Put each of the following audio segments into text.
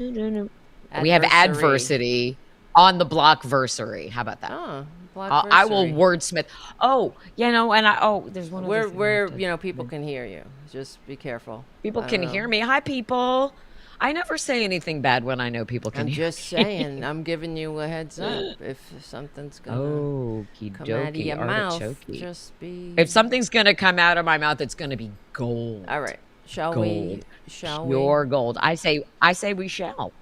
We have adversity on the blockversary. How about that? Oh, I will wordsmith. Oh, there's one other thing. Where people can hear you. Just be careful. People can hear me. Hi, people. I never say anything bad when I know people can hear me. I'm just saying. I'm giving you a heads up. If something's gonna come out of your mouth, just be. If something's gonna come out of my mouth, it's gonna be gold. All right. Shall we? Pure gold. I say we shall.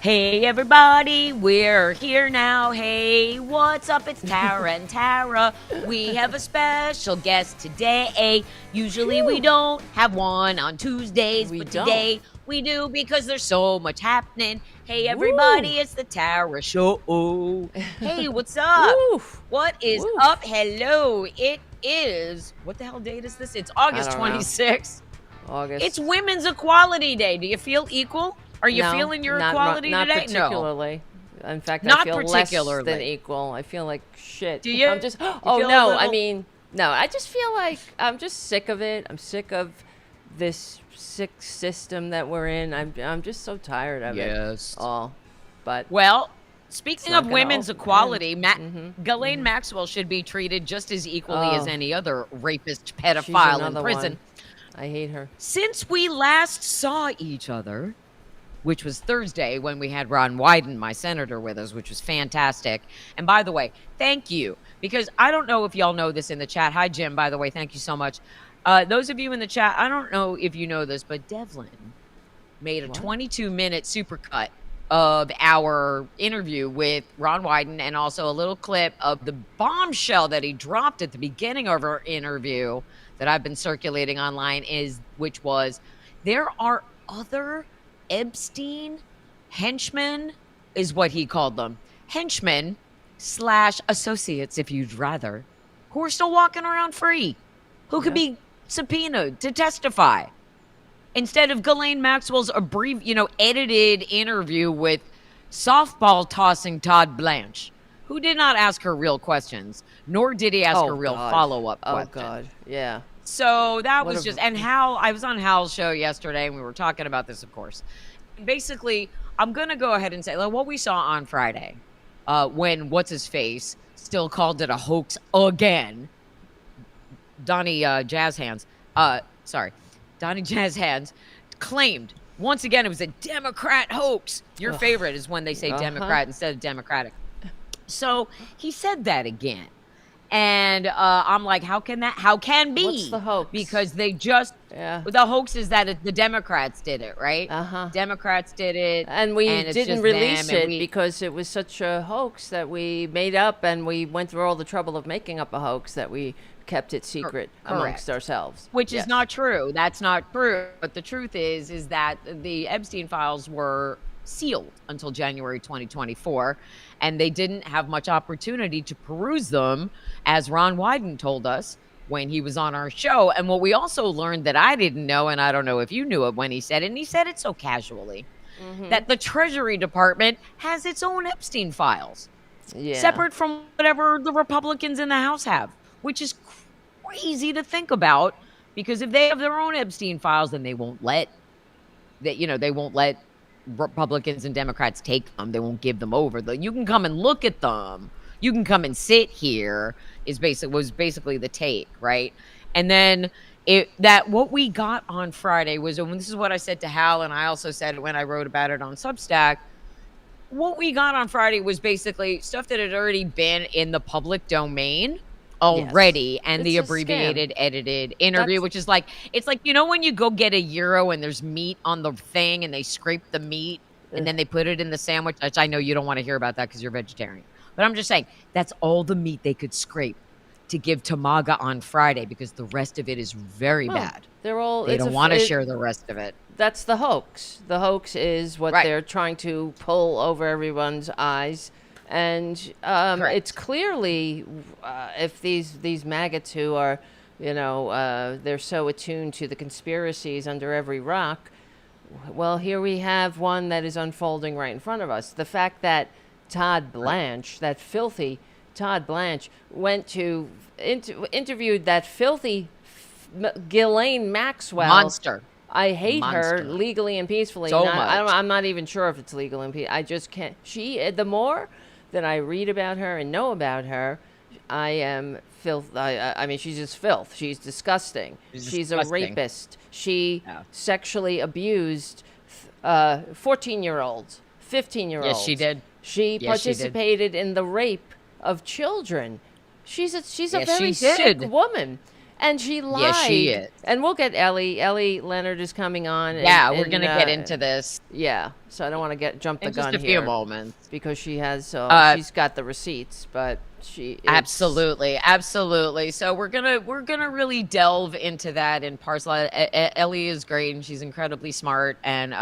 Hey everybody, we're here now. Hey, what's up? It's Tara and Tara. We have a special guest today. Usually we don't have one on Tuesdays, but today we do because there's so much happening. Hey everybody, it's the Tara Show. Hey, what's up? What is up? Hello. It is, what the hell date is this? It's August 26th. August. It's Women's Equality Day. Do you feel equal? Are you feeling your equality not today? Particularly. No. In fact, not I feel particularly. less than equal. I feel like shit. Do you? I'm just. I just feel like I'm just sick of it. I'm sick of this sick system that we're in. I'm just so tired of it. Yes. All. But speaking of women's equality, Ghislaine Maxwell should be treated just as equally as any other rapist, pedophile in prison. I hate her. Since we last saw each other, which was Thursday when we had Ron Wyden, my senator, with us, which was fantastic. And by the way, thank you, because I don't know if y'all know this in the chat. Hi, Jim, by the way. Thank you so much. Those of you in the chat, I don't know if you know this, but Devlin made a 22-minute supercut of our interview with Ron Wyden and also a little clip of the bombshell that he dropped at the beginning of our interview that I've been circulating online, which was there are other Epstein henchmen, is what he called them. Henchmen / associates, if you'd rather, who are still walking around free, who could be subpoenaed to testify. Instead of Ghislaine Maxwell's edited interview with softball tossing Todd Blanche, who did not ask her real questions, nor did he ask her real follow-up questions. Oh, God. Yeah. So that was just, and Hal, I was on Hal's show yesterday and we were talking about this, of course. And basically, I'm going to go ahead and say like what we saw on Friday when what's-his-face still called it a hoax again. Donnie Jazz Hands claimed once again it was a Democrat hoax. Your favorite is when they say Democrat instead of Democratic. So he said that again. And I'm like, how can be? What's the hoax? Because they just, the hoax is that the Democrats did it, right? Democrats did it. And we didn't release it because it was such a hoax that we made up, and we went through all the trouble of making up a hoax that we kept it secret amongst ourselves. Which is not true. That's not true. But the truth is that the Epstein files were sealed until January 2024, and they didn't have much opportunity to peruse them, as Ron Wyden told us when he was on our show. And what we also learned that I didn't know, and I don't know if you knew it when he said it, and he said it so casually, that the Treasury Department has its own Epstein files, separate from whatever the Republicans in the House have, which is crazy to think about, because if they have their own Epstein files, then they won't let Republicans and Democrats take them. They won't give them over. You can come and look at them. You can come and sit here was basically the take, right? And then what we got on Friday was, and this is what I said to Hal, and I also said it when I wrote about it on Substack. What we got on Friday was basically stuff that had already been in the public domain already, and the abbreviated edited interview, which is like, it's like, when you go get a gyro and there's meat on the thing and they scrape the meat and then they put it in the sandwich, which I know you don't want to hear about that because you're vegetarian, but I'm just saying that's all the meat they could scrape to give to MAGA on Friday, because the rest of it is very bad. They don't want to share the rest of it. That's the hoax. The hoax is what they're trying to pull over everyone's eyes. And it's clearly, if these maggots who are, they're so attuned to the conspiracies under every rock, well, here we have one that is unfolding right in front of us. The fact that Todd Blanche, that filthy Todd Blanche, went interviewed that filthy Ghislaine Maxwell. Monster. I hate her Monster. legally and peacefully. So much. I'm not even sure if it's legal and peaceful. I just can't. The more that I read about her and know about her, I am filth. I mean, she's just filth. She's disgusting. She's a rapist. She sexually abused 14-year-olds, 15-year-olds. Yes, she did. She participated in the rape of children. She's a very sick woman. And she lied. Yes, she is. And we'll get Ellie. Ellie Leonard is coming on. Yeah, we're going to get into this. Yeah, so I don't want to jump the gun here. In just a few moments. Because she has, she's got the receipts, but she is... Absolutely. So we're gonna really delve into that in parcel. Ellie is great, and she's incredibly smart. And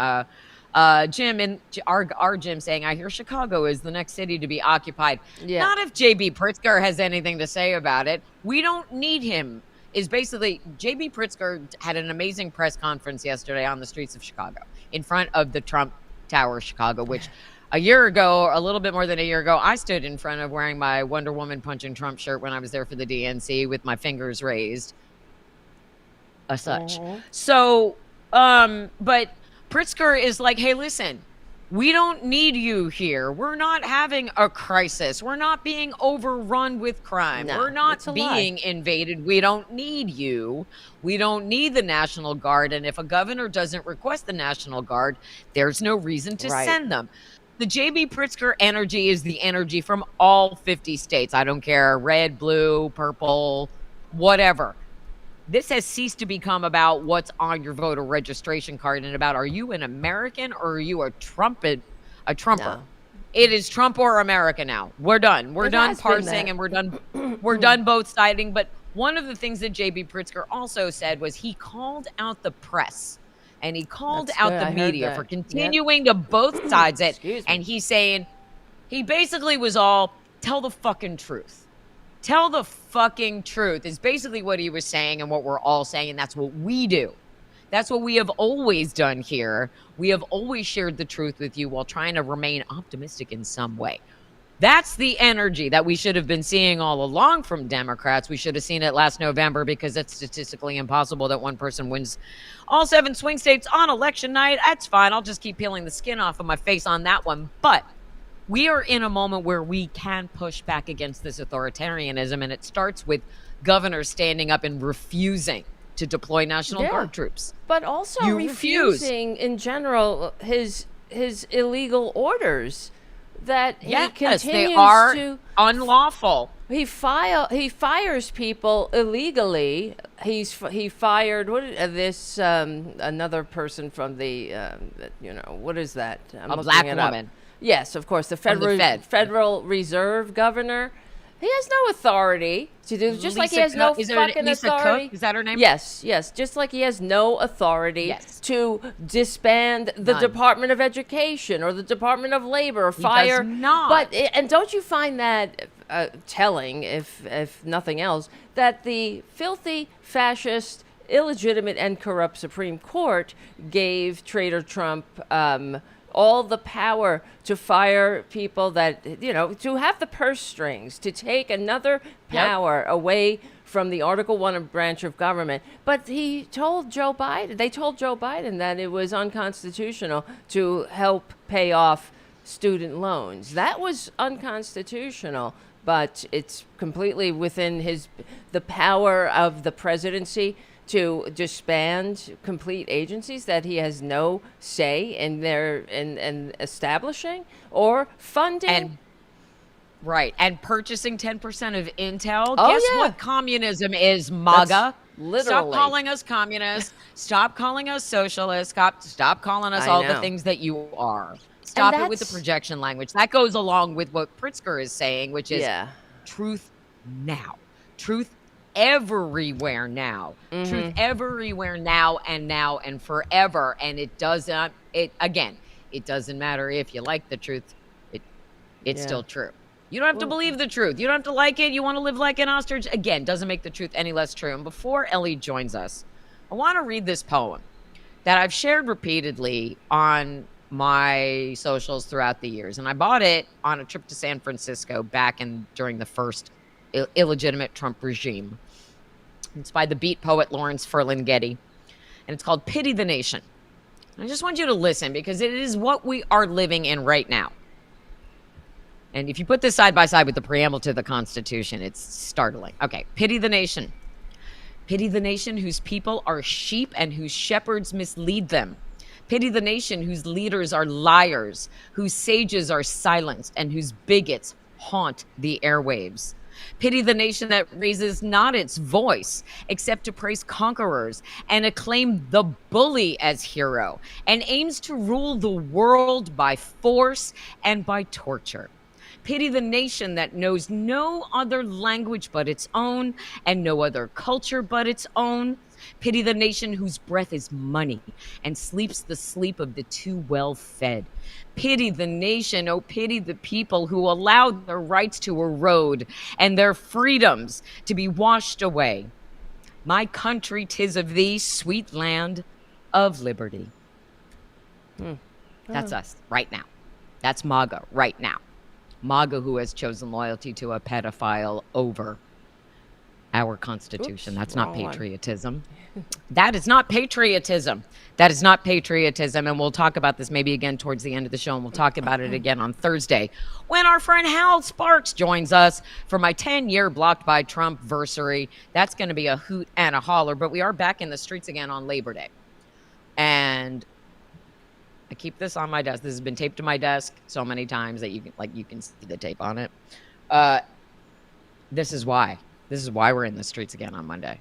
Jim and our Jim saying, I hear Chicago is the next city to be occupied. Yeah. Not if J.B. Pritzker has anything to say about it. We don't need him. Is basically J.B. Pritzker had an amazing press conference yesterday on the streets of Chicago in front of the Trump Tower, Chicago, which a year ago, a little bit more than a year ago, I stood in front of wearing my Wonder Woman punching Trump shirt when I was there for the DNC with my fingers raised as such. So, but Pritzker is like, hey, listen, we don't need you here. We're not having a crisis. We're not being overrun with crime. We're not being invaded. We don't need you. We don't need the National Guard. And if a governor doesn't request the National Guard, there's no reason to send them. The J.B. Pritzker energy is the energy from all 50 states. I don't care, red, blue, purple, whatever. This has ceased to become about what's on your voter registration card and about, are you an American or are you a Trumper? No. It is Trump or America now. We're done. We're done parsing and we're done both siding. But one of the things that J.B. Pritzker also said was he called out the press and he called out the media for continuing to both sides it. And he's saying, he basically was all, tell the fucking truth. Tell the fucking truth is basically what he was saying and what we're all saying. And that's what we do. That's what we have always done here. We have always shared the truth with you while trying to remain optimistic in some way. That's the energy that we should have been seeing all along from Democrats. We should have seen it last November because it's statistically impossible that one person wins all 7 swing states on election night. That's fine. I'll just keep peeling the skin off of my face on that one. But we are in a moment where we can push back against this authoritarianism, and it starts with governors standing up and refusing to deploy National Guard troops. But also refusing in general his illegal orders that he continues they are to unlawful. He fires people illegally. He fired another person from the what is that? A black woman. Yes, of course, the Federal Reserve governor. He has no authority to do, just like he has no fucking authority. Cook? Is that her name? Yes, just like he has no authority to disband the Department of Education or the Department of Labor or fire. He does not. But and don't you find that telling, if nothing else, that the filthy fascist, illegitimate, and corrupt Supreme Court gave traitor Trump all the power to fire people that, to have the purse strings, to take another power away from the Article 1 branch of government. But they told Joe Biden that it was unconstitutional to help pay off student loans. That was unconstitutional, but it's completely within the power of the presidency to disband complete agencies that he has no say in in establishing or funding. And purchasing 10% of Intel. Guess what communism is, MAGA? That's literally. Stop calling us communists. Stop calling us socialists. Stop calling us all the things that you are. Stop it with the projection language. That goes along with what Pritzker is saying, which is truth now. Truth everywhere now. Truth everywhere now and forever. And it doesn't matter if you like the truth. It's still true. You don't have to believe the truth. You don't have to like it. You want to live like an ostrich. Again, doesn't make the truth any less true. And before Ellie joins us, I want to read this poem that I've shared repeatedly on my socials throughout the years. And I bought it on a trip to San Francisco during the first illegitimate Trump regime. It's by the beat poet Lawrence Ferlinghetti. and it's called Pity the Nation. I just want you to listen because it is what we are living in right now. And if you put this side by side with the preamble to the Constitution, it's startling. Okay, pity the nation. Pity the nation whose people are sheep and whose shepherds mislead them. Pity the nation whose leaders are liars, whose sages are silenced, and whose bigots haunt the airwaves. Pity the nation that raises not its voice except to praise conquerors and acclaim the bully as hero and aims to rule the world by force and by torture. Pity the nation that knows no other language but its own and no other culture but its own. Pity the nation whose breath is money and sleeps the sleep of the too well fed. Pity the nation, oh pity the people who allowed their rights to erode and their freedoms to be washed away. My country, 'tis of thee, sweet land of liberty. That's us right now. That's MAGA right now. MAGA who has chosen loyalty to a pedophile over our Constitution. That's not patriotism. That is not patriotism. That is not patriotism. And we'll talk about this maybe again towards the end of the show. And we'll talk about it again on Thursday when our friend Hal Sparks joins us for my 10-year blocked by Trump versary. That's going to be a hoot and a holler. But we are back in the streets again on Labor Day. And I keep this on my desk. This has been taped to my desk so many times that you can see the tape on it. This is why. This is why we're in the streets again on Monday.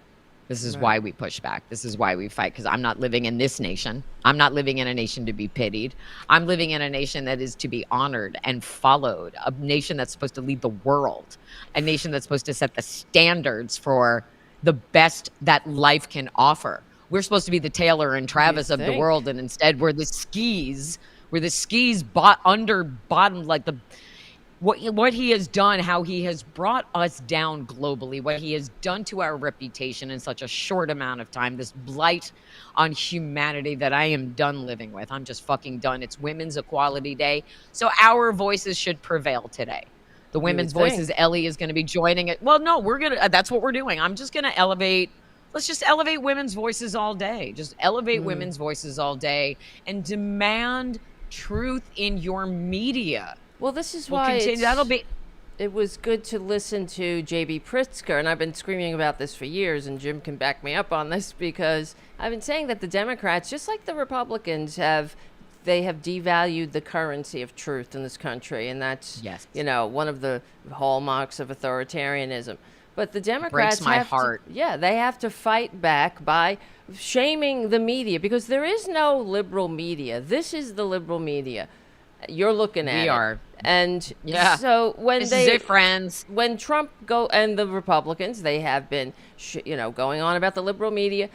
This is why we push back. This is why we fight, because I'm not living in this nation. I'm not living in a nation to be pitied. I'm living in a nation that is to be honored and followed, a nation that's supposed to lead the world, a nation that's supposed to set the standards for the best that life can offer. We're supposed to be the Taylor and Travis of the world, and instead we're the skis. We're the skis bottom, like the what he has done, how he has brought us down globally, what he has done to our reputation in such a short amount of time, this blight on humanity that I am done living with. I'm just fucking done. It's Women's Equality Day, so our voices should prevail today. The women's voices, Ellie is going to be joining it. Well, no, that's what we're doing. I'm just going to elevate. Let's just elevate women's voices all day. Just elevate women's voices all day and demand truth in your media. Well, this is why it was good to listen to J.B. Pritzker, and I've been screaming about this for years, and Jim can back me up on this, because I've been saying that the Democrats, just like the Republicans, have devalued the currency of truth in this country, and that's one of the hallmarks of authoritarianism. But the Democrats breaks my heart. They have to fight back by shaming the media, because there is no liberal media. This is the liberal media. You're looking at it. We are. And so when when Trump and the Republicans, they have been, going on about the liberal media.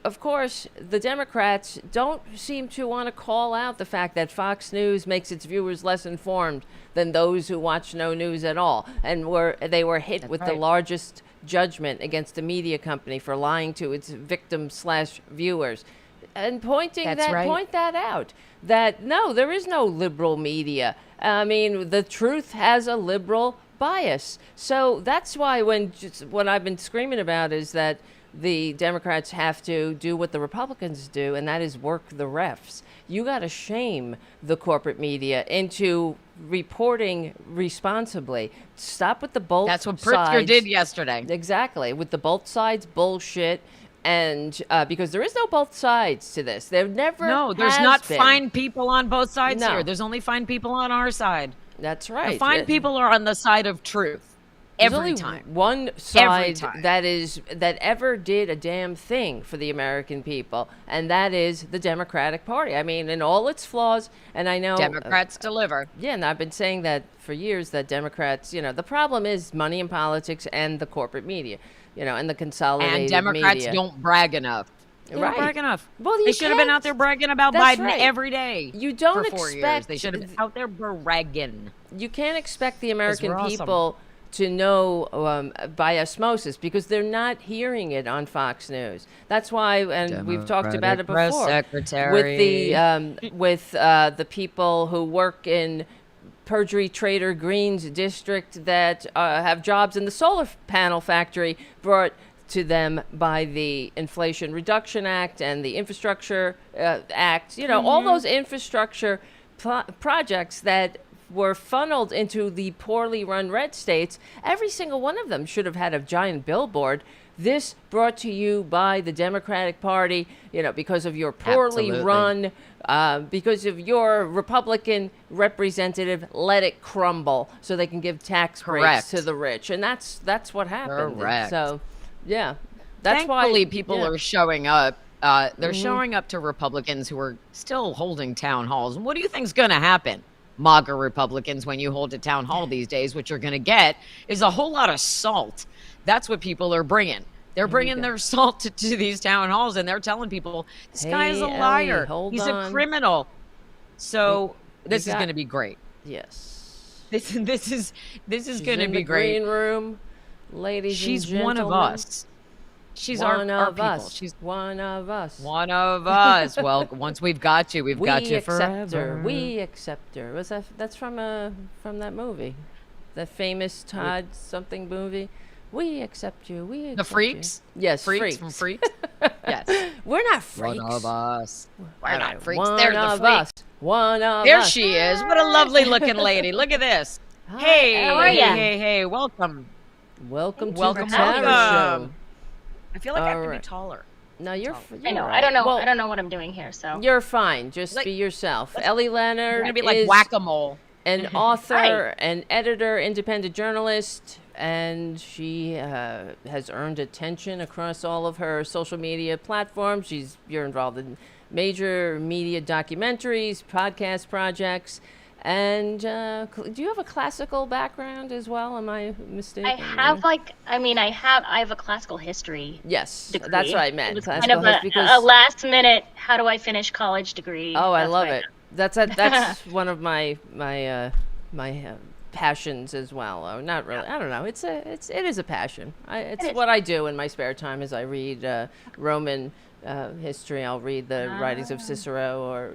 Of course, the Democrats don't seem to want to call out the fact that Fox News makes its viewers less informed than those who watch no news at all. And they were hit with the largest judgment against a media company for lying to its victims/viewers. And point that out, that no, there is no liberal media. I mean, the truth has a liberal bias. So that's why what I've been screaming about is that the Democrats have to do what the Republicans do, and that is work the refs. You got to shame the corporate media into reporting responsibly. Stop with the both sides. That's what Pritzker did yesterday. Exactly, with the both sides bullshit. And because there is no both sides to this. There never there's not fine people on both sides here. There's only fine people on our side. That's right. The fine people are on the side of truth. There's only one side that ever did a damn thing for the American people, and that is the Democratic Party. I mean, in all its flaws, and I know Democrats deliver. Yeah, and I've been saying that for years, that Democrats, the problem is money in politics and the corporate media, and the consolidated and Democrats media. Don't brag enough. They don't brag enough. Well, they should have been out there bragging about Biden every day. You don't for 4 years. They should have been out there bragging. You can't expect the American people to know by osmosis, because they're not hearing it on Fox News. That's why, and we've talked about it before, with the people who work in perjury trader Green's district that have jobs in the solar panel factory, brought to them by the Inflation Reduction Act and the Infrastructure Act. You know, all those infrastructure projects that were funneled into the poorly run red states. Every single one of them should have had a giant billboard. This brought to you by the Democratic Party, you know, because of your poorly run, because of your Republican representative, let it crumble so they can give tax breaks to the rich. And that's what happened. Correct. So, yeah, that's Thankfully, why people are showing up. They're showing up to Republicans who are still holding town halls. And what do you think's going to happen? MAGA Republicans, when you hold a town hall these days, what you're going to get is a whole lot of salt. That's what people are bringing. They're bringing their salt to these town halls, and they're telling people, this guy is a liar. He's a criminal. So this is going to be great. Yes. This is going to be great. Green room, ladies and gentlemen. She's one of us. She's our people. She's one of us. One of us. Well, once we've got you, we've got you forever. We accept her. Was that's from that movie, the famous Todd something movie? We accept you. We accept the Freaks. You. Yes, Freaks from Freaks. Yes, we're not freaks. One of us. We're not freaks. One They're the freaks. Us. One of there us. She is. What a lovely looking lady. Look at this. Hi, hey, how are ya? Hey, welcome. Welcome to the Tower Show. I feel like I have to be taller. No, you're I know. Right. I don't know. Well, I don't know what I'm doing here. So you're fine. Just be yourself. Ellie Leonard. You're gonna be like whack-a-mole. An author, an editor, independent journalist, and she has earned attention across all of her social media platforms. You're involved in major media documentaries, podcast projects, and do you have a classical background as well? Am I mistaken? I have I have a classical history. Yes, degree. that's what I meant. It was Classical kind of a last minute. How do I finish college degree? Oh, I love it. That's one of my passions as well. Oh, not really. I don't know. It is a passion. It's what I do in my spare time. As I read Roman history, I'll read the writings of Cicero, or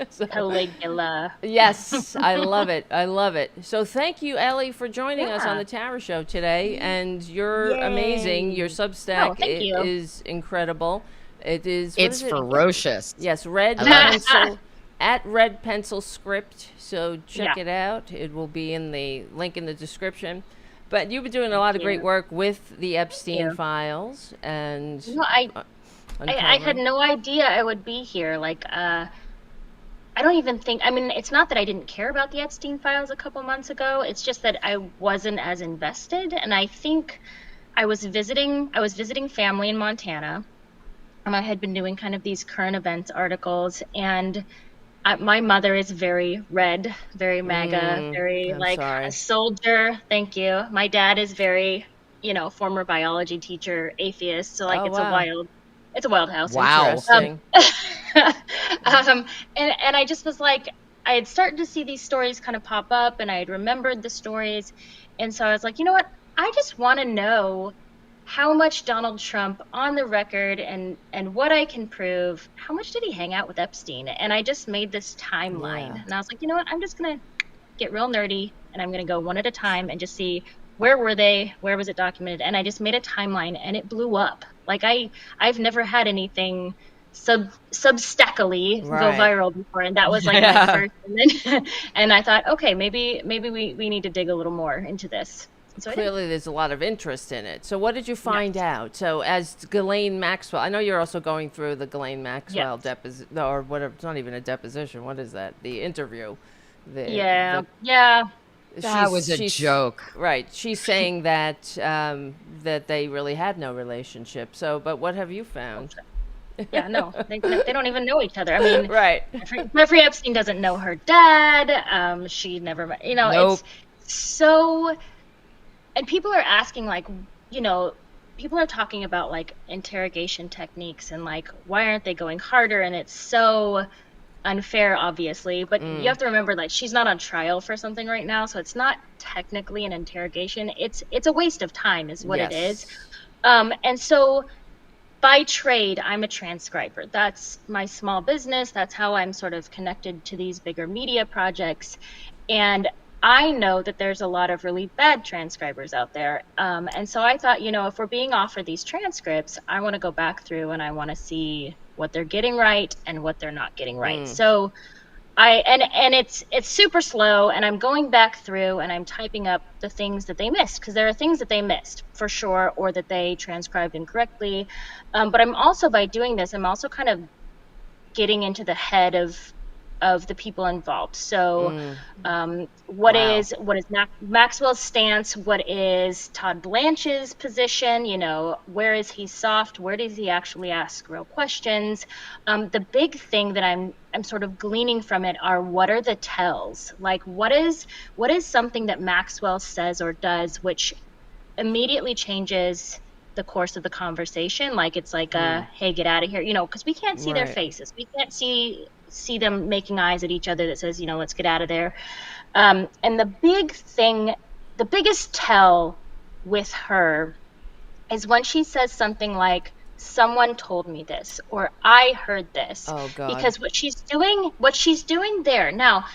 So, Caligula. Yes, I love it. I love it. So thank you, Ellie, for joining us on the Tower Show today. And you're amazing. Your Substack is incredible. It's ferocious. Yes, Red Pencil at Red Pencil Script. So check it out. It will be in the link in the description. But you've been doing a lot of great work with the Epstein files, and I had no idea I would be here. I don't even think, it's not that I didn't care about the Epstein files a couple months ago. It's just that I wasn't as invested. And I think I was visiting family in Montana. I had been doing kind of these current events articles, and my mother is very red, very MAGA, very a soldier. Thank you. My dad is very, former biology teacher, atheist. So it's a wild house. Wow. And I just was like, I had started to see these stories kind of pop up, and I had remembered the stories. And so I was like, you know what? I just want to know how much Donald Trump, on the record, and what I can prove, how much did he hang out with Epstein? And I just made this timeline. Yeah. And I was like, you know what? I'm just going to get real nerdy, and I'm going to go one at a time and just see where were they, where was it documented. And I just made a timeline, and it blew up. I've never had anything substackily go viral before, and that was my first. And I thought, okay, maybe we need to dig a little more into this. So clearly there's a lot of interest in it. So what did you find out? So as Ghislaine Maxwell, I know you're also going through the Ghislaine Maxwell deposition, or whatever. It's not even a deposition. What is that? The interview. That was a joke. Right. She's saying that that they really had no relationship. So, but what have you found? Yeah, no, they don't even know each other. I mean, right. Jeffrey Epstein doesn't know her dad. She never, Nope. It's so. And people are asking, people are talking about interrogation techniques and why aren't they going harder? And it's so unfair, obviously. But you have to remember, she's not on trial for something right now, so it's not technically an interrogation. It's a waste of time, is what it is. And so, by trade, I'm a transcriber. That's my small business. That's how I'm sort of connected to these bigger media projects. And I know that there's a lot of really bad transcribers out there. And so I thought, if we're being offered these transcripts, I want to go back through and I want to see what they're getting right and what they're not getting right. So it's super slow, and I'm going back through and I'm typing up the things that they missed, because there are things that they missed for sure, or that they transcribed incorrectly. But I'm also, by doing this, I'm also kind of getting into the head of the people involved. So what is Maxwell's stance? What is Todd Blanche's position? Where is he soft? Where does he actually ask real questions? The big thing that I'm sort of gleaning from it are, what are the tells? Like, what is something that Maxwell says or does which immediately changes the course of the conversation? Like, it's like hey, get out of here, because we can't see their faces. We can't see them making eyes at each other that says, let's get out of there. And the biggest tell with her is when she says something like, someone told me this, or I heard this. Oh, God. Because what she's doing there now,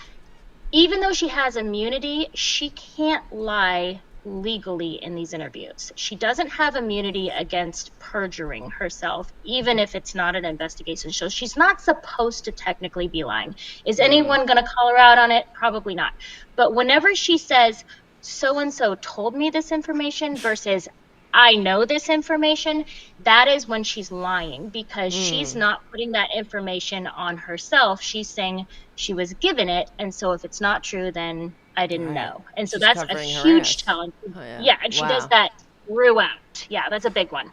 even though she has immunity, she can't lie legally in these interviews. She doesn't have immunity against perjuring herself, even if it's not an investigation. So she's not supposed to technically be lying. Is anyone going to call her out on it? Probably not. But whenever she says, so-and-so told me this information versus I know this information, that is when she's lying, because she's not putting that information on herself. She's saying she was given it, and so if it's not true, then I didn't know. And so that's a huge challenge. Oh, yeah, and she does that throughout. Yeah, that's a big one.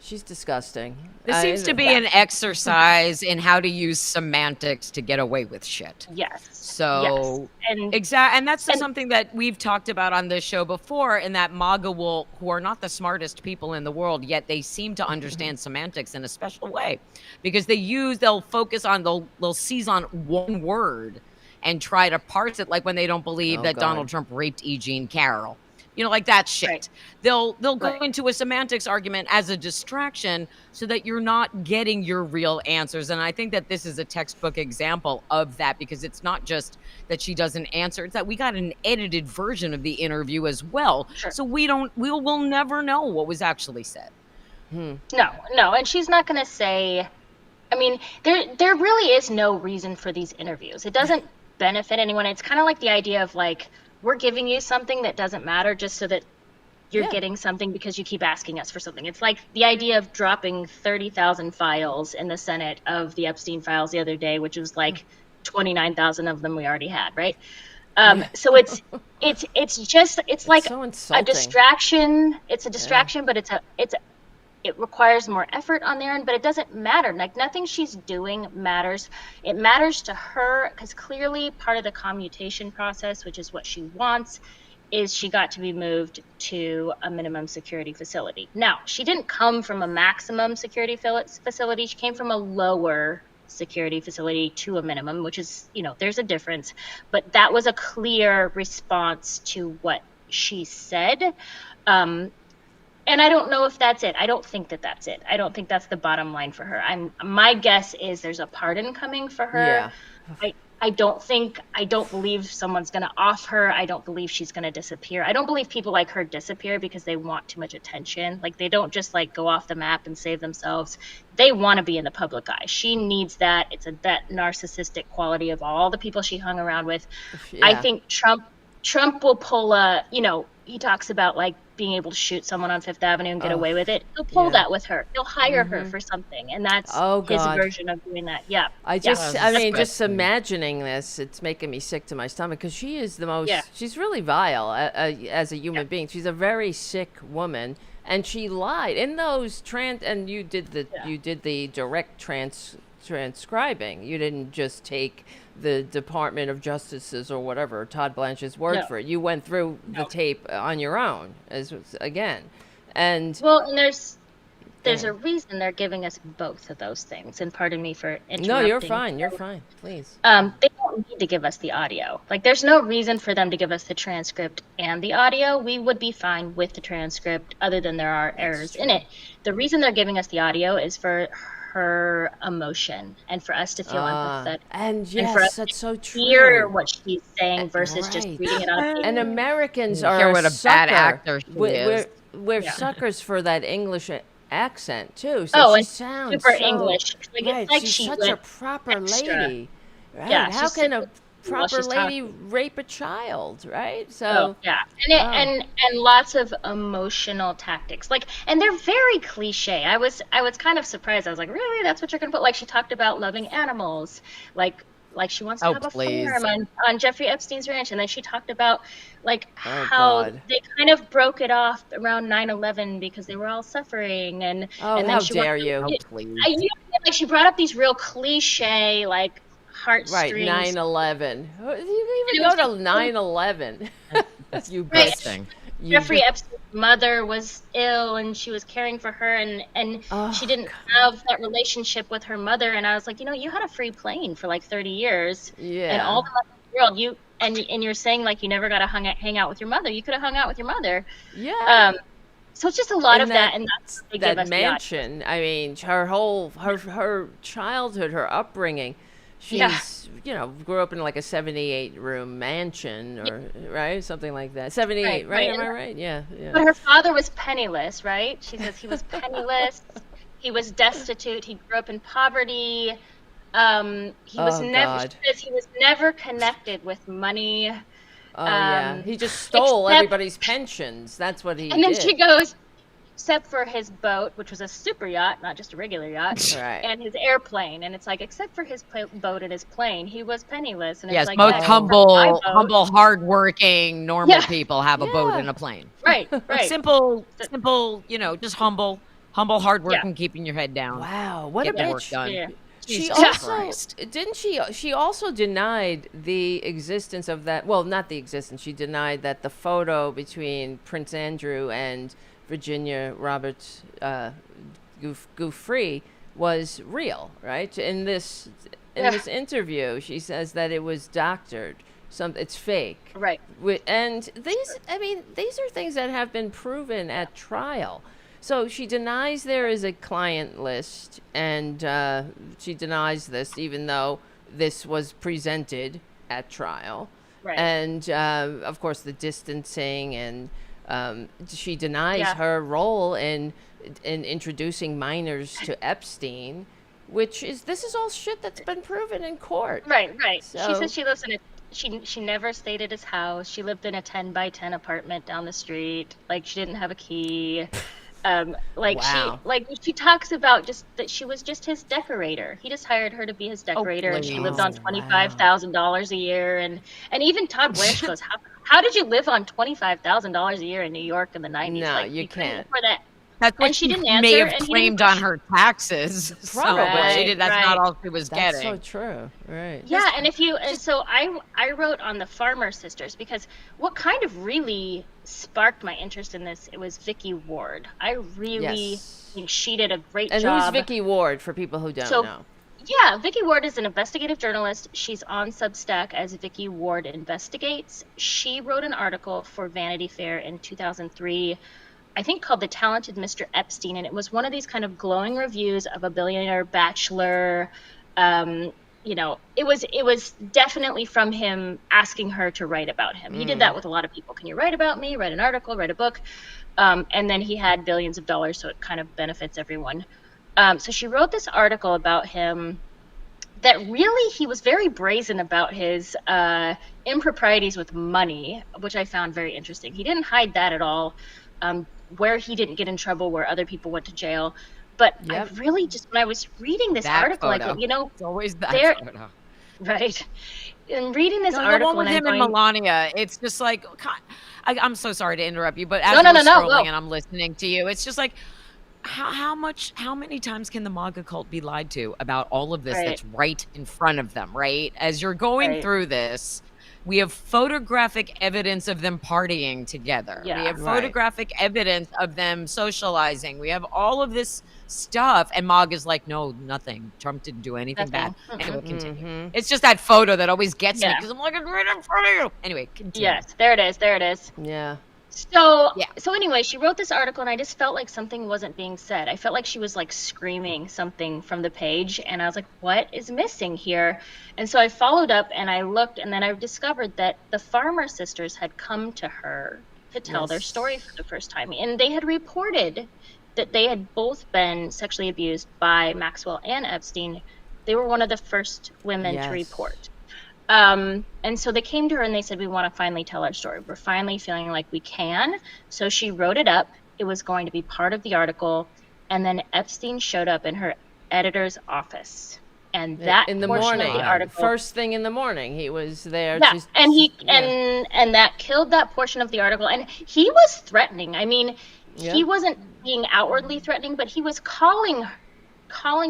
She's disgusting. This seems to be an exercise in how to use semantics to get away with shit. Yes. So, and that's something that we've talked about on this show before, in that MAGA who are not the smartest people in the world, yet they seem to understand semantics in a special way, because they'll focus on, they'll seize on one word and try to parse it, like when they don't believe that Donald Trump raped E. Jean Carroll. Like that shit. Right. They'll go into a semantics argument as a distraction so that you're not getting your real answers. And I think that this is a textbook example of that, because it's not just that she doesn't answer, it's that we got an edited version of the interview as well. Sure. So we'll never know what was actually said. No. And she's not going to say, I mean, there really is no reason for these interviews. It doesn't benefit anyone. It's kind of like the idea of, like, we're giving you something that doesn't matter just so that you're getting something because you keep asking us for something. It's like the idea of dropping 30,000 files in the Senate of the Epstein files the other day, which was like 29,000 of them we already had, right? So it's like so a distraction. It's a distraction, but it requires more effort on their end, but it doesn't matter. Like, nothing she's doing matters. It matters to her because clearly part of the commutation process, which is what she wants, is she got to be moved to a minimum security facility. Now, she didn't come from a maximum security facility. She came from a lower security facility to a minimum, which is, there's a difference. But that was a clear response to what she said. And I don't know if that's it. I don't think that that's it. I don't think that's the bottom line for her. My guess is there's a pardon coming for her. Yeah. I don't believe someone's going to off her. I don't believe she's going to disappear. I don't believe people like her disappear because they want too much attention. Like, they don't just go off the map and save themselves. They want to be in the public eye. She needs that. It's that narcissistic quality of all the people she hung around with. Yeah. I think Trump will pull he talks about being able to shoot someone on Fifth Avenue and get away with it. He'll pull that with her. He'll hire her for something, and that's his version of doing that. Yeah. Just imagining this, it's making me sick to my stomach, because she is the most. Yeah. She's really vile as a human being. She's a very sick woman, and she lied in those and you did the direct transcribing. You didn't just take the Department of Justice's or whatever, Todd Blanche's word for it. You went through the tape on your own, and there's a reason they're giving us both of those things. And pardon me for interrupting. No, you're fine. You're fine. Please. They don't need to give us the audio. There's no reason for them to give us the transcript and the audio. We would be fine with the transcript, other than there are errors in it. The reason they're giving us the audio is for her emotion and for us to feel empathetic. And yes, for us that's so true. Hear what she's saying versus just reading it on paper. And Americans are hear what a bad actor she is. We're suckers for that English accent too. So she sounds super English. Like, right, it's like she's such a proper lady. Right? Yeah, how can a proper lady rape a child, right? So and lots of emotional tactics, like, and they're very cliche. I was kind of surprised. I was like, really, that's what you're gonna put? Like, she talked about loving animals, like she wants to have a farm on Jeffrey Epstein's ranch, and then she talked about like how they kind of broke it off around 9/11 because they were all suffering, and then how dare you? Like, she brought up these real cliche like heartstrings. Right, 9/11. You even go to 9/11. You right. Jeffrey Epstein's mother was ill, and she was caring for her, and she didn't have that relationship with her mother. And I was like, you had a free plane for like 30 years, and all the money in the world. And you're saying like you never got to hang out with your mother. You could have hung out with your mother. Yeah. So it's just a lot of that, and that's that mansion. I mean, her whole her childhood, her upbringing. She's, grew up in like a 78-room mansion or, right? Something like that. 78, right? Am I right? Yeah. But her father was penniless, right? She says he was penniless. He was destitute. He grew up in poverty. He was never connected with money. He just stole everybody's pensions. That's what he did. And then she goes, except for his boat, which was a super yacht, not just a regular yacht, and his airplane. And it's like, except for his boat and his plane, he was penniless. And yes, it's like, most humble, hardworking, normal people have a boat and a plane. Right. Simple, just humble, hardworking, keeping your head down. Wow, what a bitch. Work done. Yeah. She also she also denied the existence of that. Well, not the existence. She denied that the photo between Prince Andrew and Virginia Roberts Giuffre was real, right? In this interview, she says that it was doctored. It's fake, right? And these are things that have been proven at trial. So she denies there is a client list, and she denies this, even though this was presented at trial. Right. And of course, the distancing and. She denies her role in introducing minors to Epstein, this is all shit that's been proven in court. Right. So, she says she lives in she never stayed at his house. She lived in a 10-by-10 apartment down the street. Like, she didn't have a key. She talks about just that she was just his decorator. He just hired her to be his decorator, and she lived on $25,000 a year. And even Todd Blair goes, how did you live on $25,000 a year in New York in the 90s? No, you can't. For that. That's what she didn't may have claimed on her taxes. Probably. But she did. That's not all she was getting. That's so true. Right. Yeah, so I wrote on the Farmer Sisters, because what kind of really sparked my interest in this, it was Vicky Ward. I really think she did a great job. And who's Vicky Ward, for people who don't know? Yeah, Vicky Ward is an investigative journalist. She's on Substack as Vicky Ward Investigates. She wrote an article for Vanity Fair in 2003, I think, called The Talented Mr. Epstein, and it was one of these kind of glowing reviews of a billionaire bachelor. It was definitely from him asking her to write about him. He did that with a lot of people. Can you write about me? Write an article, write a book. And then he had billions of dollars, so it kind of benefits everyone. So she wrote this article about him that really, he was very brazen about his improprieties with money, which I found very interesting. He didn't hide that at all, where he didn't get in trouble, where other people went to jail. But I really just, when I was reading this article, it's always that photo. Right. And reading this article, the one with him and Melania, it's just like, I'm so sorry to interrupt you, but as we're scrolling and I'm listening to you, it's just like, how many times can the MAGA cult be lied to about all of this that's right in front of them, right? As you're going through this, we have photographic evidence of them partying together. We have photographic evidence of them socializing. We have all of this stuff, and MAGA's like, no, nothing. Trump didn't do anything bad. Anyway, continue. It's just that photo that always gets me, because I'm like, it's right in front of you. Anyway, continue. Yes, there it is. Yeah. So anyway, she wrote this article, and I just felt like something wasn't being said. I felt like she was like screaming something from the page, and I was like, what is missing here? And so I followed up and I looked, and then I discovered that the Farmer sisters had come to her to tell their story for the first time, and they had reported that they had both been sexually abused by Maxwell and Epstein. They were one of the first women to report. And so they came to her and they said, we want to finally tell our story. We're finally feeling like we can. So she wrote it up. It was going to be part of the article. And then Epstein showed up in her editor's office. And that in the portion morning, of the article, first thing in the morning, he was there. Yeah, and that killed that portion of the article. And he was threatening. I mean, he wasn't being outwardly threatening, but he was calling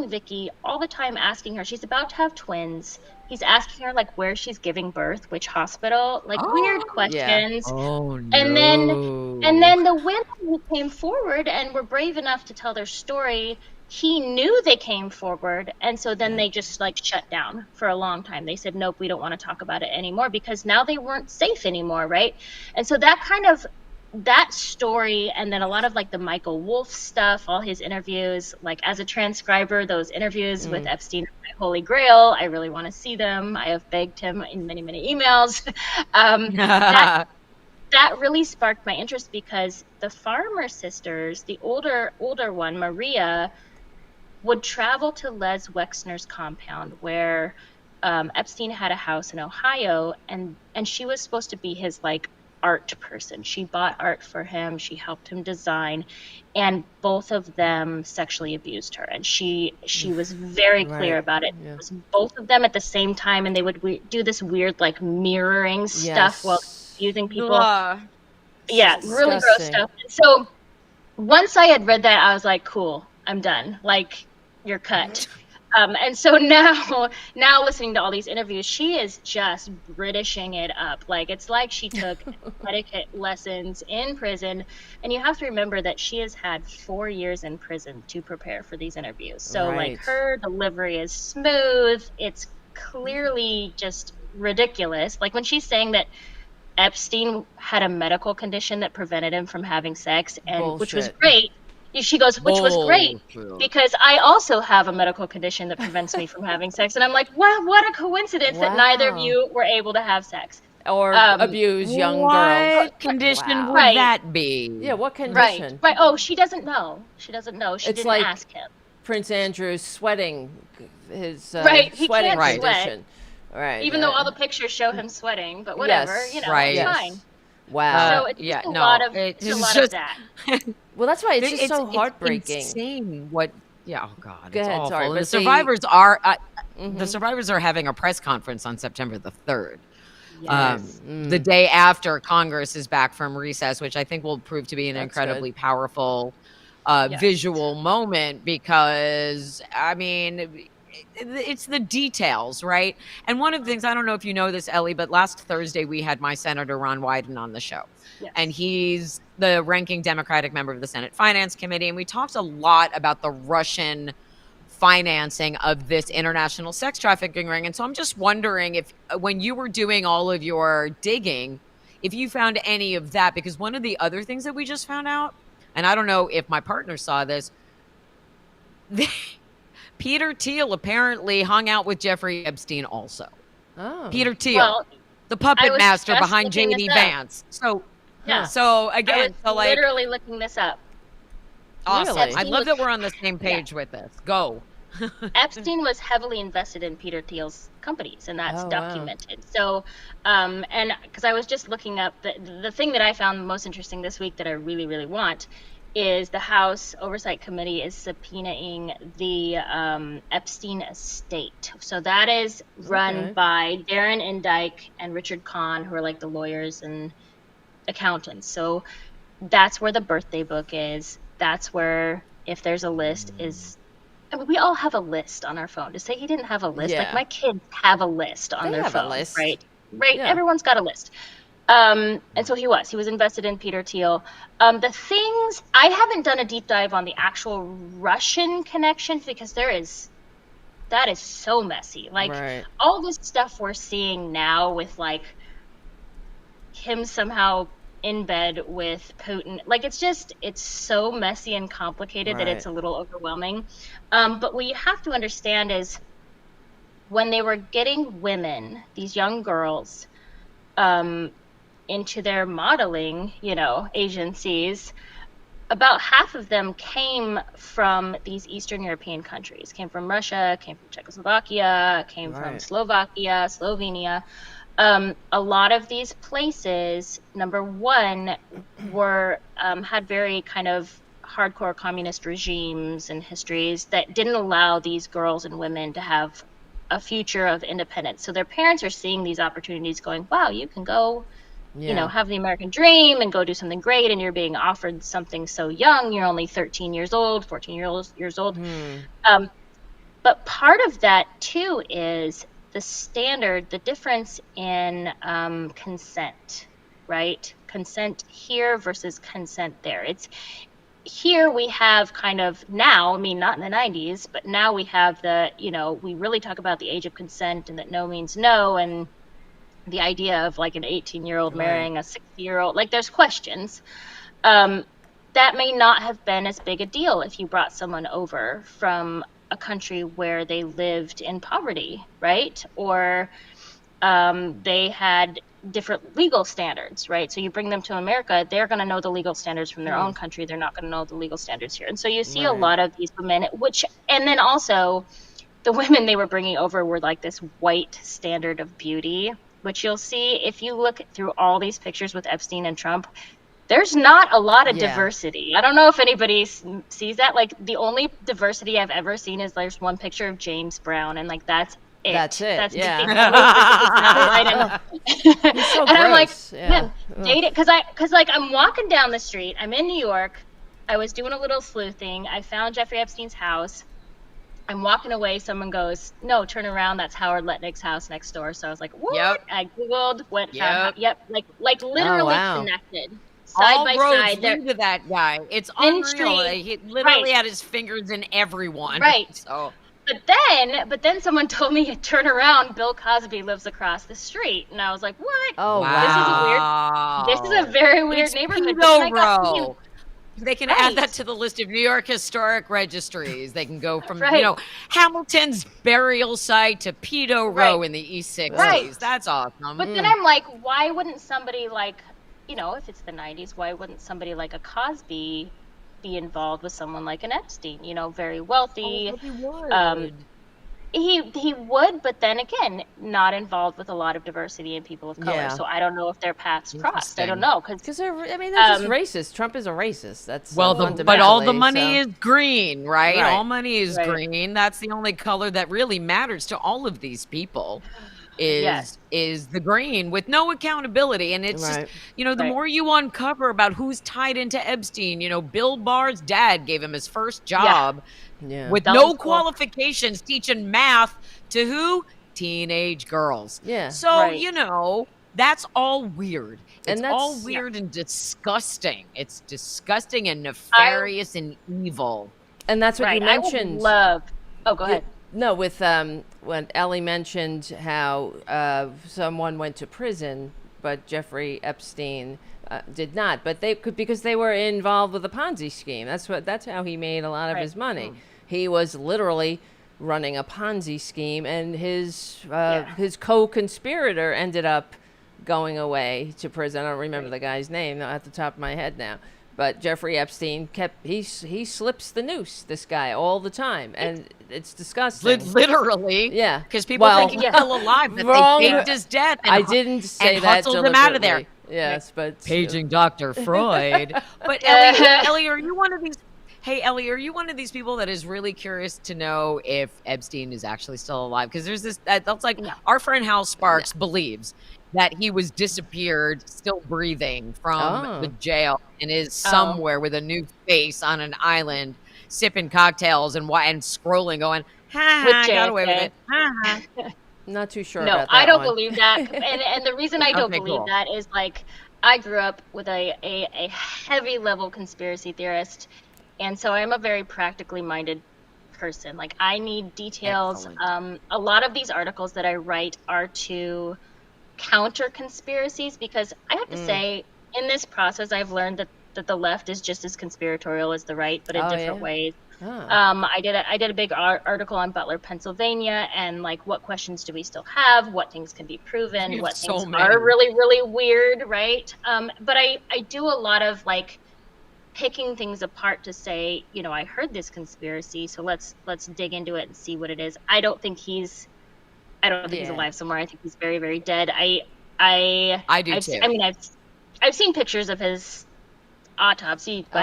Vicky all the time, asking her. She's about to have twins. He's asking her like where she's giving birth, which hospital, like weird questions. Oh no. And then the women who came forward and were brave enough to tell their story, he knew they came forward, and so then they just like shut down for a long time. They said, nope, we don't want to talk about it anymore, because now they weren't safe anymore, right? And so that story, and then a lot of like the Michael Wolff stuff, all his interviews, like as a transcriber, those interviews with Epstein are my holy grail. I really want to see them. I have begged him in many, many emails. That really sparked my interest, because the Farmer sisters, the older one, Maria, would travel to Les Wexner's compound where Epstein had a house in Ohio, and she was supposed to be his like art person. She bought art for him. She helped him design, and both of them sexually abused her. And she was very clear about it. Yeah. It was both of them at the same time, and they would do this weird like mirroring stuff while abusing people. Yeah, really gross stuff. So once I had read that, I was like, cool, I'm done. Like, you're cut. And so now listening to all these interviews, she is just Britishing it up. Like, it's like she took etiquette lessons in prison. And you have to remember that she has had 4 years in prison to prepare for these interviews. So like, her delivery is smooth. It's clearly just ridiculous. Like when she's saying that Epstein had a medical condition that prevented him from having sex, and which was great. She goes, which was great, because I also have a medical condition that prevents me from having sex. And I'm like, wow, what a coincidence that neither of you were able to have sex. Or abuse young girls. What condition would that be? Yeah, what condition? Right. Oh, she doesn't know. She didn't it's like ask him. Prince Andrew's sweating, his he sweating can't condition. Sweat. Right. Even though all the pictures show him sweating, but whatever, it's fine. Wow. So it's just a lot of that. Well, that's why it's just so heartbreaking. It's insane what. Yeah. Oh God. Go ahead. Awful. Sorry, the survivors are. The survivors are having a press conference on September the 3rd. Yes. The day after Congress is back from recess, which I think will prove to be an incredibly powerful visual moment, because I mean, it's the details, right? And one of the things, I don't know if you know this, Ellie, but last Thursday we had my Senator Ron Wyden on the show. Yes. And he's the ranking Democratic member of the Senate Finance Committee. And we talked a lot about the Russian financing of this international sex trafficking ring. And so I'm just wondering if, when you were doing all of your digging, if you found any of that, because one of the other things that we just found out, and I don't know if my partner saw this, Peter Thiel apparently hung out with Jeffrey Epstein also. Oh. Peter Thiel, the puppet master behind J.D. Vance. So, so again, I was literally looking this up. Awesome. Really? I love that we're on the same page with this. Go. Epstein was heavily invested in Peter Thiel's companies, and that's documented. Wow. So, and because I was just looking up, the thing that I found most interesting this week that I really, really want is the House Oversight Committee is subpoenaing the Epstein estate. So that is run by Darren Indyke and Richard Kahn, who are like the lawyers and accountants. So that's where the birthday book is. That's where, if there's a list, is... I mean, we all have a list on our phone. To say he didn't have a list, like my kids have a list on their phone, right? Right? Yeah. Everyone's got a list. And so he was invested in Peter Thiel. The things, I haven't done a deep dive on the actual Russian connections, because that is so messy. Like all this stuff we're seeing now with like him somehow in bed with Putin. Like, it's so messy and complicated that it's a little overwhelming. But what you have to understand is when they were getting women, these young girls, into their modeling, agencies, about half of them came from these Eastern European countries, came from Russia, came from Czechoslovakia, came from Slovakia, Slovenia. A lot of these places, number one, had very kind of hardcore communist regimes and histories that didn't allow these girls and women to have a future of independence. So their parents are seeing these opportunities going, wow, you can go, have the American dream and go do something great, and you're being offered something so young. You're only 13 years old, 14 years old. But part of that, too, is the difference in consent, right? Consent here versus consent there. It's here we have kind of now, I mean, not in the 90s, but now we have we really talk about the age of consent and that no means no, and the idea of like an 18-year-old marrying a 60-year-old, like there's questions. That may not have been as big a deal if you brought someone over from a country where they lived in poverty, right? Or they had different legal standards, right? So you bring them to America, they're going to know the legal standards from their own country. They're not going to know the legal standards here. And so you see a lot of these women, and then also the women they were bringing over were like this white standard of beauty, which you'll see if you look through all these pictures with Epstein and Trump. There's not a lot of diversity. I don't know if anybody sees that. Like, the only diversity I've ever seen is there's one picture of James Brown, and like that's it. That's yeah. He's so and I'm like, man, date it, because like I'm walking down the street. I'm in New York. I was doing a little sleuthing. I found Jeffrey Epstein's house. I'm walking away. Someone goes, "No, turn around. That's Howard Letnick's house next door." So I was like, "What?" Yep. I googled, like literally connected. Side all by roads side, lead to that guy. It's unreal. He literally had his fingers in everyone. Right. So, but then someone told me, turn around, Bill Cosby lives across the street, and I was like, what? Oh, wow. This is a very weird neighborhood. Pedo Row. They can add that to the list of New York historic registries. They can go from Hamilton's burial site to Pedo Row in the East 60s. Right. That's awesome. But then I'm like, why wouldn't somebody like, if it's the 90s, why wouldn't somebody like a Cosby be involved with someone like an Epstein? Very wealthy. Oh, he would. He would, but then again, not involved with a lot of diversity and people of color. Yeah. So I don't know if their paths crossed. I don't know because they're just racist. Trump is a racist. That's but all the money is green, right? All money is green. That's the only color that really matters to all of these people. Is the green with no accountability. And it's just, the more you uncover about who's tied into Epstein, Bill Barr's dad gave him his first job with no qualifications teaching math to who? Teenage girls. Yeah. So, that's all weird. It's all weird and disgusting. It's disgusting and nefarious and evil. And that's what you mentioned. Oh, go ahead. No, with when Ellie mentioned how someone went to prison, but Jeffrey Epstein did not. But they could because they were involved with a Ponzi scheme. That's how he made a lot of his money. He was literally running a Ponzi scheme, and his co-conspirator ended up going away to prison. I don't remember the guy's name at the top of my head now. But Jeffrey Epstein he slips the noose, this guy, all the time. And it's disgusting. Literally. Yeah. Because people think he's still alive, that they faked his death. I didn't say and that hustled him out of there. Yes, but... Paging Dr. Freud. But Ellie, are you one of these... Hey, Ellie, are you one of these people that is really curious to know if Epstein is actually still alive? Because there's this... That's like our friend Hal Sparks believes that he was disappeared, still breathing from the jail and is somewhere with a new face on an island, sipping cocktails and scrolling, going, ha, got away with it. Ha. Not too sure No, about that I don't one. believe that. And the reason I don't believe that is, like, I grew up with a heavy level conspiracy theorist, and so I'm a very practically minded person. Like, I need details. A lot of these articles that I write are to counter conspiracies, because I have to say, in this process, I've learned that the left is just as conspiratorial as the right, but in different ways. I did a big article on Butler, Pennsylvania, and like what questions do we still have, what things can be proven, what things are really, really weird, right? But I do a lot of like picking things apart to say, you know, I heard this conspiracy, so let's dig into it and see what it is. I don't think he's alive somewhere. I think he's very, very dead. I do too. I mean, I've seen pictures of his autopsy, but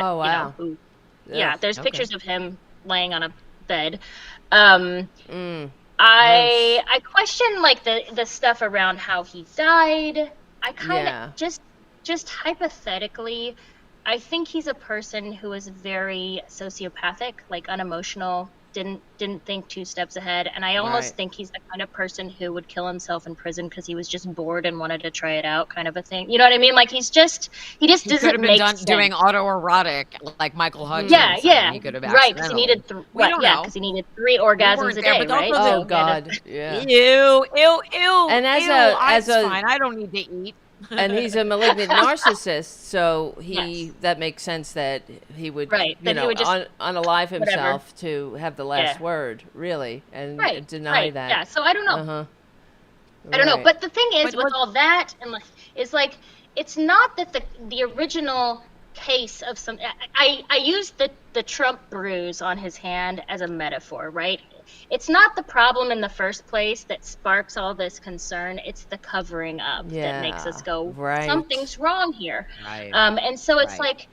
you know, there's pictures of him laying on a bed. I question like the stuff around how he died. I kind of just hypothetically, I think he's a person who is very sociopathic, like unemotional, didn't think 2 steps ahead, and I almost think he's the kind of person who would kill himself in prison because he was just bored and wanted to try it out, kind of a thing. You know what I mean? Like he just doesn't make sense. Doing autoerotic like Michael Hudgens. Yeah. He could have right, because he needed because he needed 3 orgasms a day, right? Oh God, yeah. Ew. And as a fine. I don't need to eat. And he's a malignant narcissist, so that makes sense that he would, he would just unalive himself to have the last word, really, and deny that. Yeah, so I don't know. I don't know, but the thing is, with all that, and is like, it's not that the original case of some. I used the Trump bruise on his hand as a metaphor, right? It's not the problem in the first place that sparks all this concern. It's the covering up that makes us go, something's wrong here. Right. And so it's like,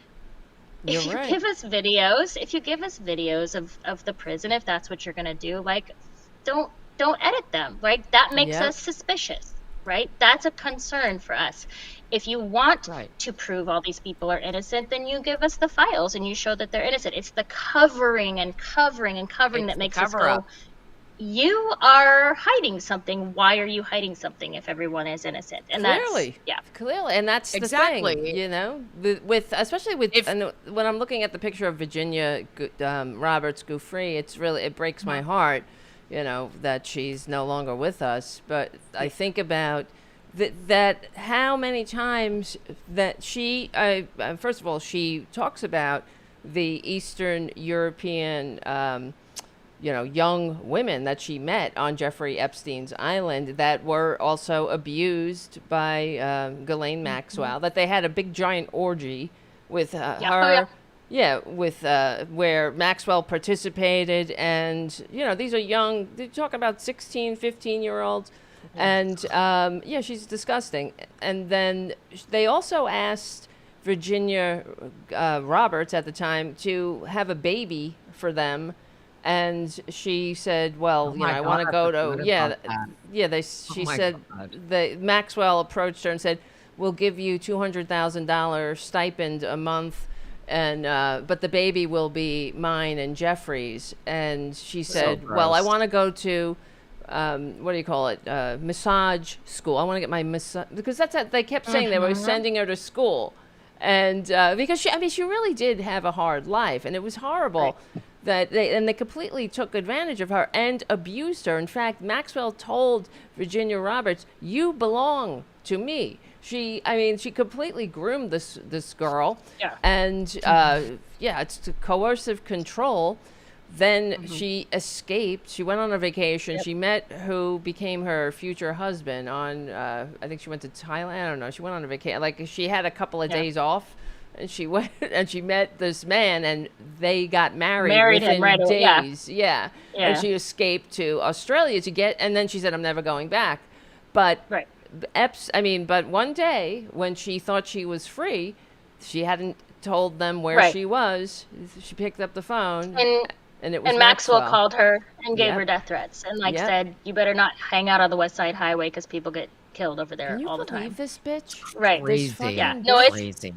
if you give us videos of the prison, if that's what you're going to do, like, don't edit them. Like, that makes us suspicious, right? That's a concern for us. If you want to prove all these people are innocent, then you give us the files and you show that they're innocent. It's the covering that makes us go, you are hiding something. Why are you hiding something if everyone is innocent? And clearly, and that's the thing, you know, especially when I'm looking at the picture of Virginia Roberts Giuffre, it breaks my heart, you know, that she's no longer with us. But I think about that how many times that she, first of all, she talks about the Eastern European, young women that she met on Jeffrey Epstein's island that were also abused by Ghislaine Maxwell, that they had a big giant orgy with her. Where Maxwell participated, and, you know, these are young, they're talking about 16, 15-year-olds. And, she's disgusting. And then they also asked Virginia Roberts at the time to have a baby for them. And she said, well, I want to go to, she said, Maxwell approached her and said, we'll give you $200,000 stipend a month. And but the baby will be mine and Jeffrey's. And she said, well, I want to go to massage school. I want to get my massage, because they kept saying they were sending her to school, and because she really did have a hard life, and it was horrible that they completely took advantage of her and abused her. In fact, Maxwell told Virginia Roberts, "You belong to me." She completely groomed this girl, and it's coercive control. Then she escaped. She went on a vacation. She met who became her future husband on, I think she went to Thailand. I don't know. She went on a vacation. Like, she had a couple of days off, and she went and she met this man, and they got married within days. Yeah. And she escaped to Australia and then she said, I'm never going back. But but one day when she thought she was free, she hadn't told them where she was. She picked up the phone. And Maxwell called her and gave her death threats and said, you better not hang out on the West Side Highway because people get killed over there all the time. Can you believe this bitch? Right. Crazy. No, crazy.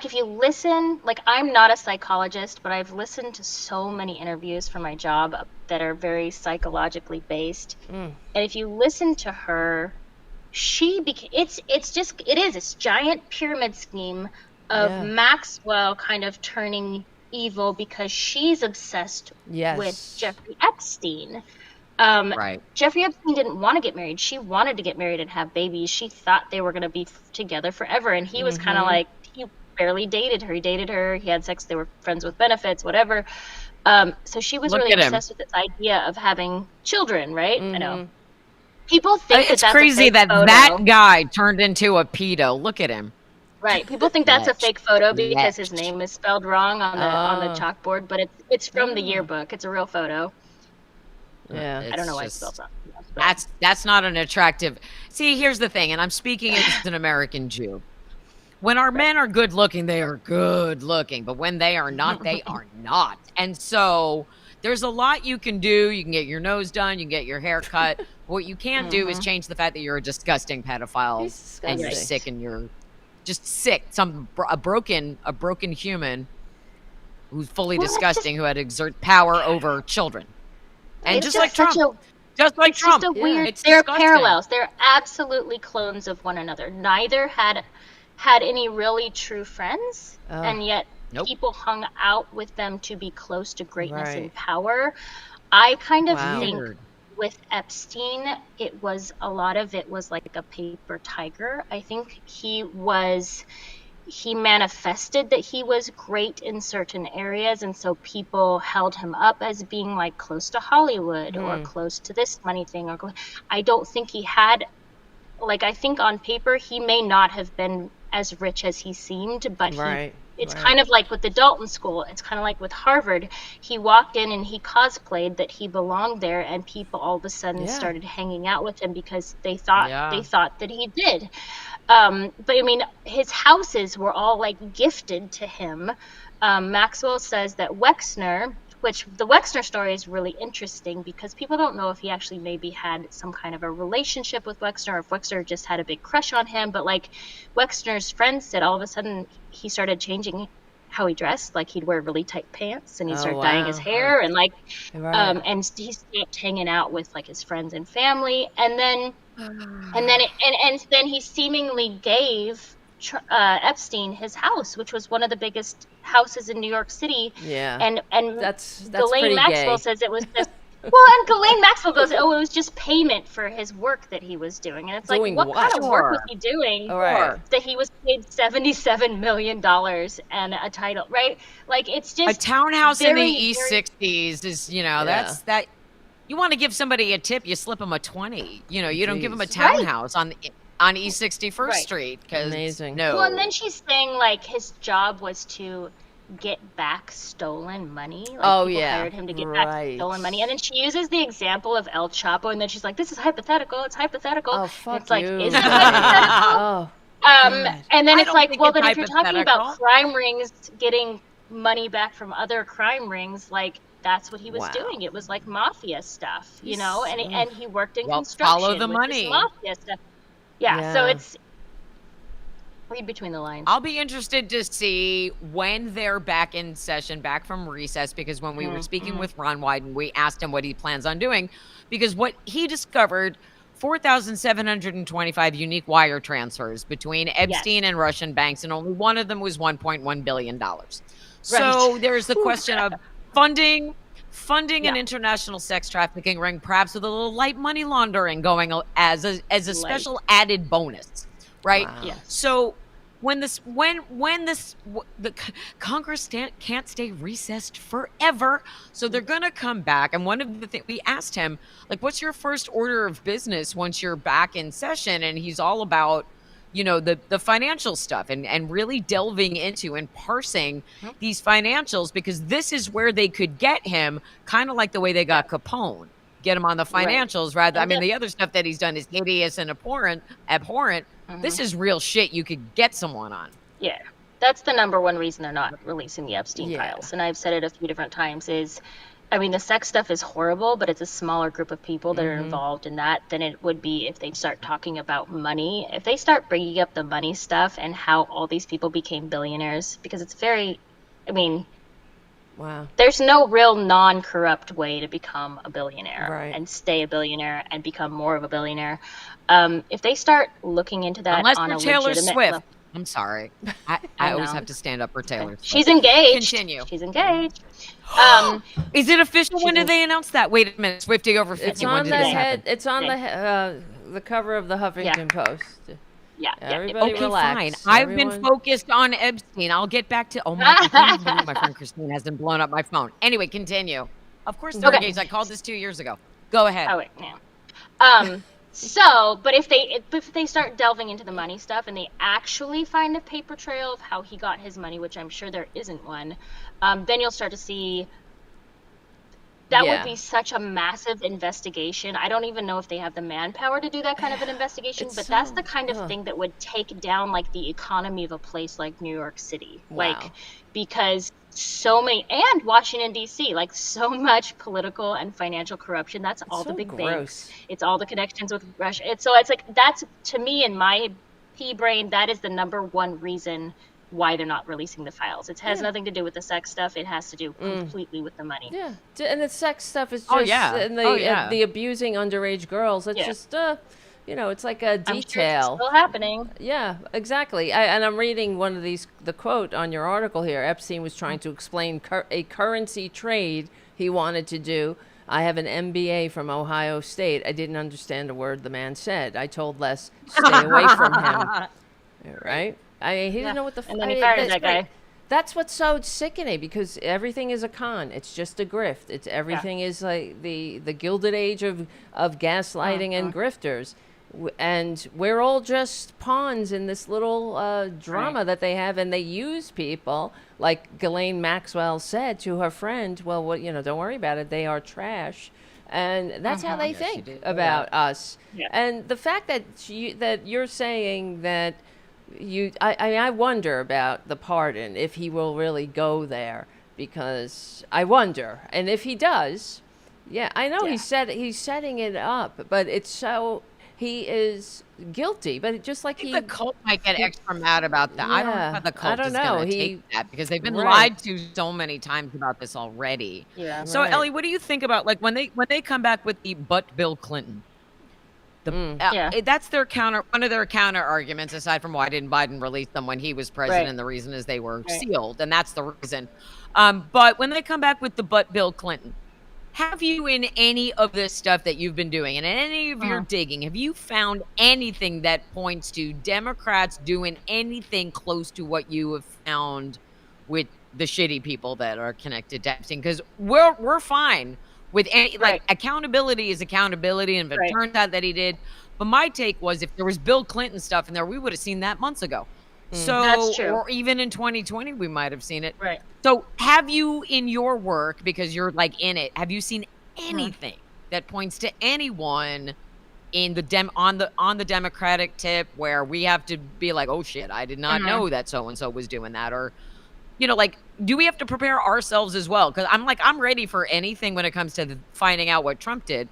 If you listen, like, I'm not a psychologist, but I've listened to so many interviews for my job that are very psychologically based. And if you listen to her, it's this giant pyramid scheme of Maxwell kind of turning evil because she's obsessed with Jeffrey Epstein. Right. Jeffrey Epstein didn't want to get married. She wanted to get married and have babies. She thought they were going to be together forever. And he was kind of like, he barely dated her. He dated her. He had sex. They were friends with benefits, whatever. So she was really obsessed with this idea of having children, right? I know. People think it's that's crazy a fake photo. That guy turned into a pedo. Look at him. Right. People think that's a fake photo because his name is spelled wrong on the chalkboard, but it's from the yearbook. It's a real photo. Yeah. I don't know why it's spelled wrong. That's not an attractive. See, here's the thing, and I'm speaking as an American Jew. When our men are good looking, they are good looking, but when they are not, they are not. And so there's a lot you can do. You can get your nose done, you can get your hair cut. What you can't do is change the fact that you're a disgusting pedophile and you're sick and you're just sick. A broken human who's fully disgusting, who had to exert power over children. And just like Trump. Just a weird. They're parallels. They're absolutely clones of one another. Neither had any really true friends, and yet people hung out with them to be close to greatness and power. I kind of think with Epstein, a lot of it was like a paper tiger. I think he manifested that he was great in certain areas, and so people held him up as being like close to Hollywood or close to this money thing. I don't think he had, like, I think on paper he may not have been as rich as he seemed, but it's kind of like with the Dalton School. It's kind of like with Harvard. He walked in and he cosplayed that he belonged there, and people all of a sudden started hanging out with him because they thought that he did. But I mean, his houses were all like gifted to him. Maxwell says that Wexner, which the Wexner story is really interesting because people don't know if he actually maybe had some kind of a relationship with Wexner or if Wexner just had a big crush on him. But like Wexner's friends said, all of a sudden he started changing how he dressed. Like he'd wear really tight pants and he'd start dyeing his hair and like, and he stopped hanging out with like his friends and family. And then he seemingly gave Epstein his house, which was one of the biggest houses in New York City. Yeah. And that's Ghislaine Maxwell gay. says it was just and Ghislaine Maxwell goes, it was just payment for his work that he was doing. And it's doing like, what kind of work was he doing that he was paid $77 million and a title, right? Like, it's just a townhouse in the East 60s is, that's that. You want to give somebody a tip, you slip them a 20. You don't give them a townhouse on East 61st Street. Amazing. No. Well, and then she's saying like his job was to get back stolen money. Like, people hired him to get back stolen money. And then she uses the example of El Chapo, and then she's like, "This is hypothetical. It's hypothetical." Oh, fuck it's like, you. is it hypothetical? And then it's like, well, then if you're talking about crime rings getting money back from other crime rings, like, that's what he was doing. It was like mafia stuff, and he worked in construction. Follow the money. Mafia stuff. Yeah, so it's read between the lines. I'll be interested to see when they're back in session, back from recess, because when we were speaking with Ron Wyden, we asked him what he plans on doing, because what he discovered, 4,725 unique wire transfers between Epstein and Russian banks, and only one of them was $1.1 billion. So there's the question of funding an international sex trafficking ring, perhaps with a little light money laundering going as a special added bonus, right? Wow. Yes. So when the Congress can't stay recessed forever, so they're gonna come back. And one of the things we asked him, like, what's your first order of business once you're back in session? And he's all about, the financial stuff and really delving into and parsing these financials, because this is where they could get him, kind of like the way they got Capone, get him on the financials rather. I mean, the other stuff that he's done is hideous and abhorrent. This is real shit you could get someone on. Yeah. That's the number one reason they're not releasing the Epstein files. And I've said it a few different times is, I mean, the sex stuff is horrible, but it's a smaller group of people that are involved in that than it would be if they start talking about money. If they start bringing up the money stuff and how all these people became billionaires, because it's very, I mean, there's no real non-corrupt way to become a billionaire and stay a billionaire and become more of a billionaire. If they start looking into that unless on you're a Taylor legitimate Swift. I'm sorry. I always have to stand up for Taylor. She's engaged. Continue. She's engaged. Is it official? When did they announce that? Wait a minute. Swifty over 50. It's on the head. It's on the cover of the Huffington Post. Yeah. Everybody okay, relax. Fine. I've been focused on Epstein. I'll get back to. Oh my God! My friend Christine hasn't blown up my phone. Anyway, continue. Of course, they're engaged. I called this 2 years ago. Go ahead. Oh wait, no. So, but if they start delving into the money stuff and they actually find a paper trail of how he got his money, which I'm sure there isn't one, then you'll start to see. That would be such a massive investigation. I don't even know if they have the manpower to do that kind of an investigation, but that's the kind of thing that would take down like the economy of a place like New York City. Wow. Like, because so many, and Washington D.C., like so much political and financial corruption. That's all the big banks. It's all the connections with Russia. It's like, that's, to me, in my pea brain, that is the number one reason why they're not releasing the files. It has nothing to do with the sex stuff. It has to do completely with the money. Yeah, and the sex stuff is just and the abusing underage girls. It's just it's like a detail. I'm sure it's still happening. Yeah, exactly. And I'm reading one of the quote on your article here. Epstein was trying to explain a currency trade he wanted to do. I have an MBA from Ohio State. I didn't understand a word the man said. I told Les, stay away from him. Right? He didn't know what the. And then he fired that guy. That's what's so sickening, because everything is a con. It's just a grift. It's everything is like the gilded age of gaslighting and grifters, and we're all just pawns in this little drama that they have, and they use people like Ghislaine Maxwell said to her friend. Well, don't worry about it. They are trash. And that's how they think about us. Yeah. And the fact that you're saying that. I wonder about the pardon, if he will really go there, because I wonder, and if he does, I know he's setting it up, but it's so he is guilty, but just like the cult might get extra mad about that. I don't know how the cult is going to take that, because they've been lied to so many times about this already. Yeah. So Ellie, what do you think about like when they come back with the "but Bill Clinton"? That's one of their counter arguments, aside from why didn't Biden release them when he was president, and the reason is they were sealed, and that's the reason. But when they come back with the "but Bill Clinton," have you, in any of this stuff that you've been doing and in any of your digging, have you found anything that points to Democrats doing anything close to what you have found with the shitty people that are connected to Epstein? Because we're fine with any, like, accountability is accountability, and if it turns out that he did. But my take was, if there was Bill Clinton stuff in there, we would have seen that months ago. So, that's true. Or even in 2020, we might have seen it. Right. So have you, in your work, because you're like in it, have you seen anything that points to anyone in the on the Democratic tip where we have to be like, oh shit, I did not know that so and so was doing that? Or, like, do we have to prepare ourselves as well? Because I'm ready for anything when it comes to finding out what Trump did.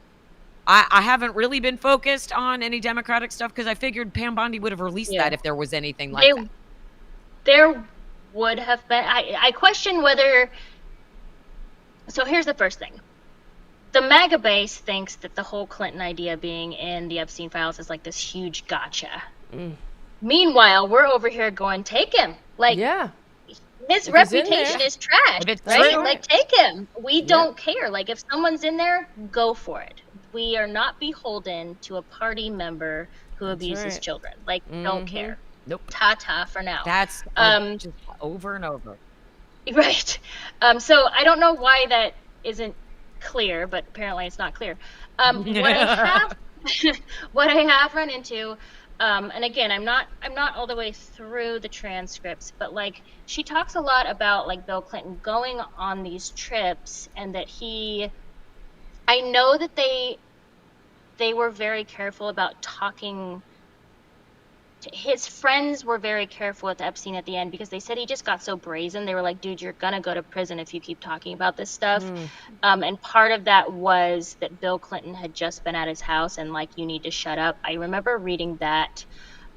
I haven't really been focused on any Democratic stuff, because I figured Pam Bondi would have released that if there was anything like that. There would have been. I question whether. So here's the first thing. The MAGA base thinks that the whole Clinton idea being in the Epstein files is like this huge gotcha. Meanwhile, we're over here going, take him. Like, his reputation is trash, right? Like, take him. We don't care. Like, if someone's in there, go for it. We are not beholden to a party member who abuses children. Like, don't care. Nope. Ta-ta for now. That's just over and over. Right. So I don't know why that isn't clear, but apparently it's not clear. What I have run into, and again, I'm not all the way through the transcripts, but like, she talks a lot about like Bill Clinton going on these trips, and that I know that they were very careful about talking. His friends were very careful with Epstein at the end, because they said he just got so brazen. They were like, dude, you're going to go to prison if you keep talking about this stuff. And part of that was that Bill Clinton had just been at his house and like, you need to shut up. I remember reading that.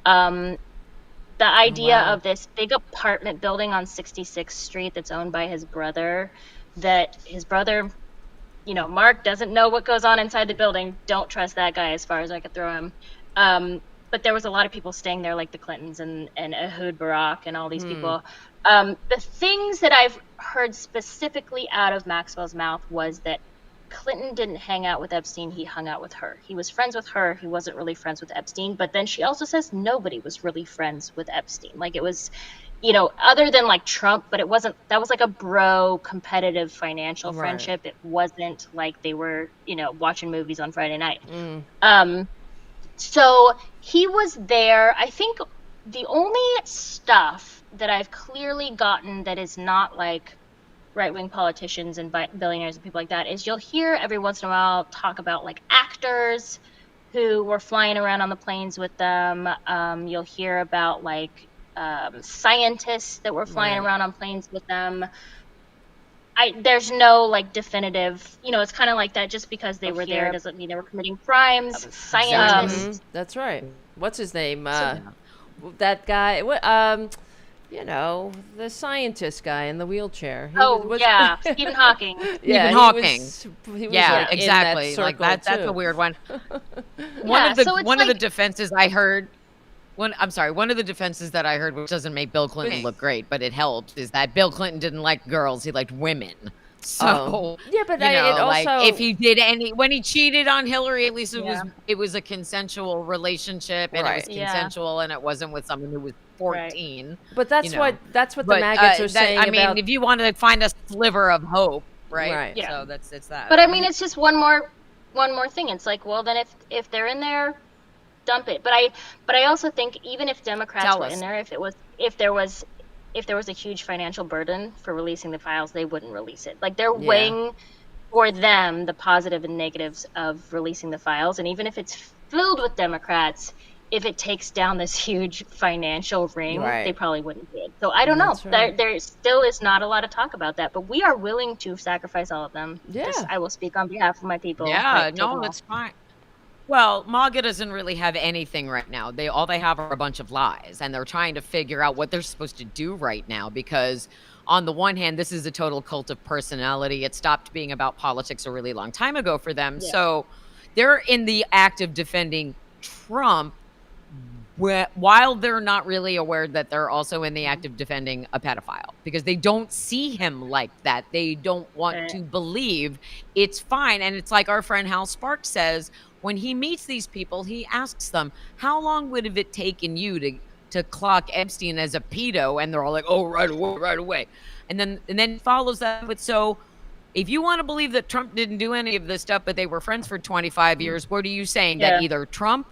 The idea of this big apartment building on 66th Street that's owned by his brother, that his brother, Mark doesn't know what goes on inside the building. Don't trust that guy as far as I could throw him. but there was a lot of people staying there, like the Clintons and Ehud Barak and all these people. The things that I've heard specifically out of Maxwell's mouth was that Clinton didn't hang out with Epstein, he hung out with her. He was friends with her, he wasn't really friends with Epstein. But then she also says nobody was really friends with Epstein. Like, it was, other than like Trump, but it wasn't, that was like a bro competitive financial friendship. It wasn't like they were, watching movies on Friday night. So he was there. I think the only stuff that I've clearly gotten that is not like right-wing politicians and billionaires and people like that is you'll hear every once in a while talk about like actors who were flying around on the planes with them. You'll hear about like scientists that were flying around on planes with them. There's no like definitive, it's kind of like that. Just because they were there doesn't mean they were committing crimes. Scientists. That's right. What's his name? That guy. What? The scientist guy in the wheelchair. Stephen Hawking. Stephen Hawking. He was exactly. Like that's a weird one. One of the defenses I heard. One of the defenses that I heard, which doesn't make Bill Clinton look great, but it helped, is that Bill Clinton didn't like girls; he liked women. So but it also, if he did when he cheated on Hillary, at least it was a consensual relationship, and it was consensual, and it wasn't with someone who was 14. Right. But that's what the maggots are saying. I mean, if you want to find a sliver of hope, right? Yeah. So it's that. But I mean, it's just one more thing. It's like, well, then if they're in there, dump it. But I also think even if Democrats were in there, if there was a huge financial burden for releasing the files, they wouldn't release it. Like, they're weighing for them the positive and negatives of releasing the files, and even if it's filled with Democrats, if it takes down this huge financial ring, they probably wouldn't do it. So I don't know. Right. There still is not a lot of talk about that, but we are willing to sacrifice all of them. I will speak on behalf of my people. Yeah, no, that's fine. Well, MAGA doesn't really have anything right now. All they have are a bunch of lies, and they're trying to figure out what they're supposed to do right now, because on the one hand, this is a total cult of personality. It stopped being about politics a really long time ago for them. Yeah. So they're in the act of defending Trump, while they're not really aware that they're also in the act of defending a pedophile, because they don't see him like that. They don't want to believe it's fine. And it's like our friend Hal Sparks says, when he meets these people, he asks them, how long would have it taken you to clock Epstein as a pedo? And they're all like, oh, right away. And then follows that with, so if you want to believe that Trump didn't do any of this stuff, but they were friends for 25 years, what are you saying? That either Trump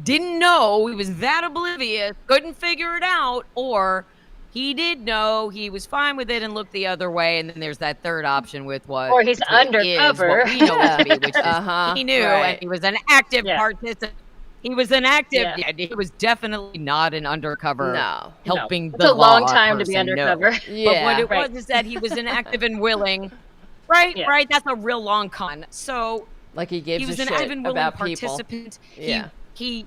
didn't know, he was that oblivious, couldn't figure it out, or he did know, he was fine with it and looked the other way, and then there's that third option with or he's undercover. What we know it to be, which is he knew, and he was an active participant. He was an active. He was definitely not an undercover. Helping the law. It's a long time to be undercover. No. But what it was is that he was an active and willing. Right. That's a real long con. So like he gives he was a an shit active and willing about participant. People.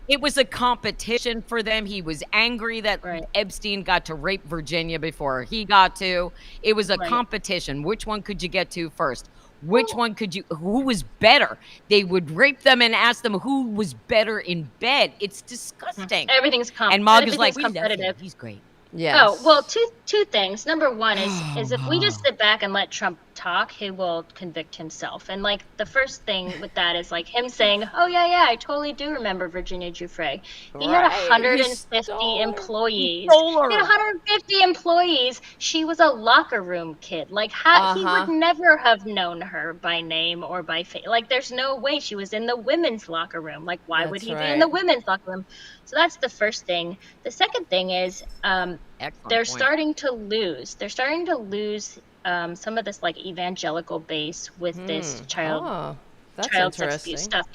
It was a competition for them. He was angry that Epstein got to rape Virginia before he got to. It was a competition. Which one could you get to first? Who was better? They would rape them and ask them who was better in bed. It's disgusting. Everything's competitive. And Mog is like, competitive. He's great. Yeah. Oh, well, two things. Number one is if we just sit back and let Trump talk, he will convict himself. And like the first thing with that is like him saying, "Oh yeah, I totally do remember Virginia Giuffre. He had 150 employees. He had 150 employees. She was a locker room kid. Like he would never have known her by name or by face. Like there's no way. She was in the women's locker room. Like why would he be in the women's locker room?" So that's the first thing. The second thing is they're starting to lose. They're starting to lose some of this like evangelical base with this child sex abuse stuff.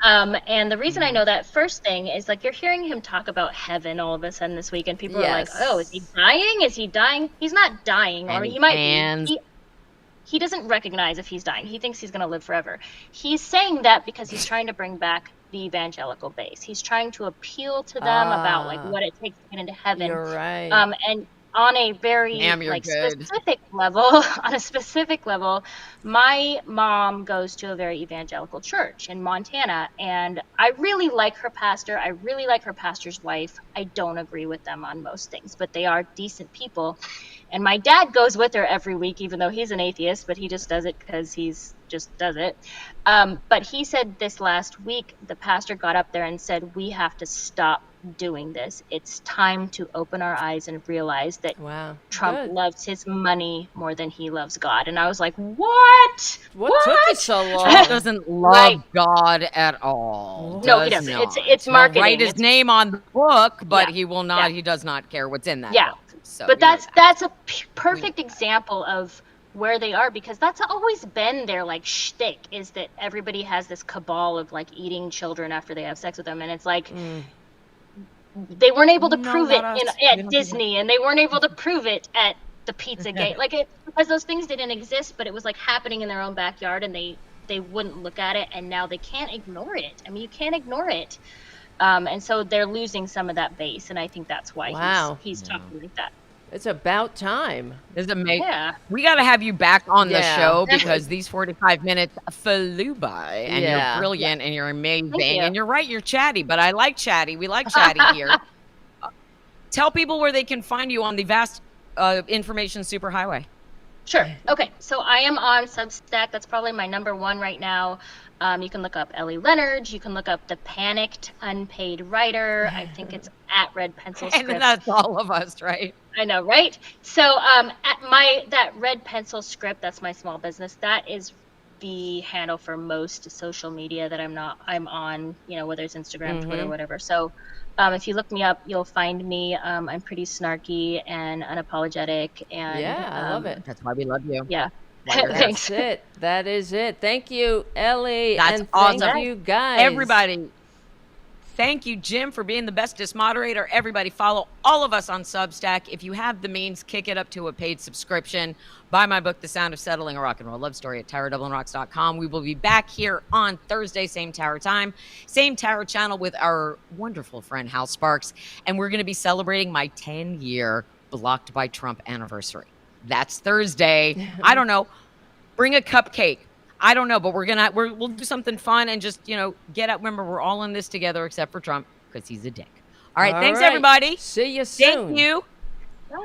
And the reason I know that first thing is like you're hearing him talk about heaven all of a sudden this week, and people are like, "Oh, is he dying? Is he dying?" He's not dying, or he might be. He doesn't recognize if he's dying. He thinks he's going to live forever. He's saying that because he's trying to bring back the evangelical base. He's trying to appeal to them about like what it takes to get into heaven. You're right. And on a very specific level, my mom goes to a very evangelical church in Montana, and I really like her pastor. I really like her pastor's wife. I don't agree with them on most things, but they are decent people. And my dad goes with her every week, even though he's an atheist, but he just does it because just does it. But he said this last week, the pastor got up there and said, we have to stop doing this. It's time to open our eyes and realize that Trump loves his money more than he loves God. And I was like, what? What took you so long? Trump doesn't love God at all. No, he doesn't. It's marketing. He'll write his name on the book, but he will not. He does not care what's in that book. So, but that's a perfect example of where they are, because that's always been their like shtick, is that everybody has this cabal of like eating children after they have sex with them, and it's like they weren't able to prove it at Disney, and they weren't able to prove it at the Pizzagate, because those things didn't exist, but it was like happening in their own backyard, and they wouldn't look at it, and now they can't ignore it. I mean, you can't ignore it, and so they're losing some of that base, and I think that's why he's talking like that. It's about time. It's amazing. Yeah. We got to have you back on the show, because these 45 minutes flew by, and you're brilliant and you're amazing. And you're right, you're chatty, but I like chatty. We like chatty here. Tell people where they can find you on the vast information superhighway. Sure. Okay. So I am on Substack. That's probably my number one right now. You can look up Ellie Leonard. You can look up The Panicked Unpaid Writer. I think it's at Red Pencil Script. And that's all of us, right? I know, right? So at that Red Pencil Script, that's my small business. That is the handle for most social media that I'm on, whether it's Instagram, Twitter, whatever. So if you look me up, you'll find me. I'm pretty snarky and unapologetic. And I love it. That's why we love you. Yeah. Thanks. That is it. Thank you, Ellie. That's and awesome. Thank you, guys. Everybody. Thank you, Jim, for being the bestest moderator. Everybody follow all of us on Substack. If you have the means, kick it up to a paid subscription. Buy my book, The Sound of Settling a Rock and Roll Love Story, at TowerDublinRocks.com. We will be back here on Thursday, same Tower time, same Tower channel, with our wonderful friend Hal Sparks. And we're going to be celebrating my 10-year Blocked by Trump anniversary. That's Thursday. I don't know. Bring a cupcake. I don't know, but we'll do something fun and just, get out. Remember, we're all in this together except for Trump, because he's a dick. All right. Thanks, everybody. See you soon. Thank you.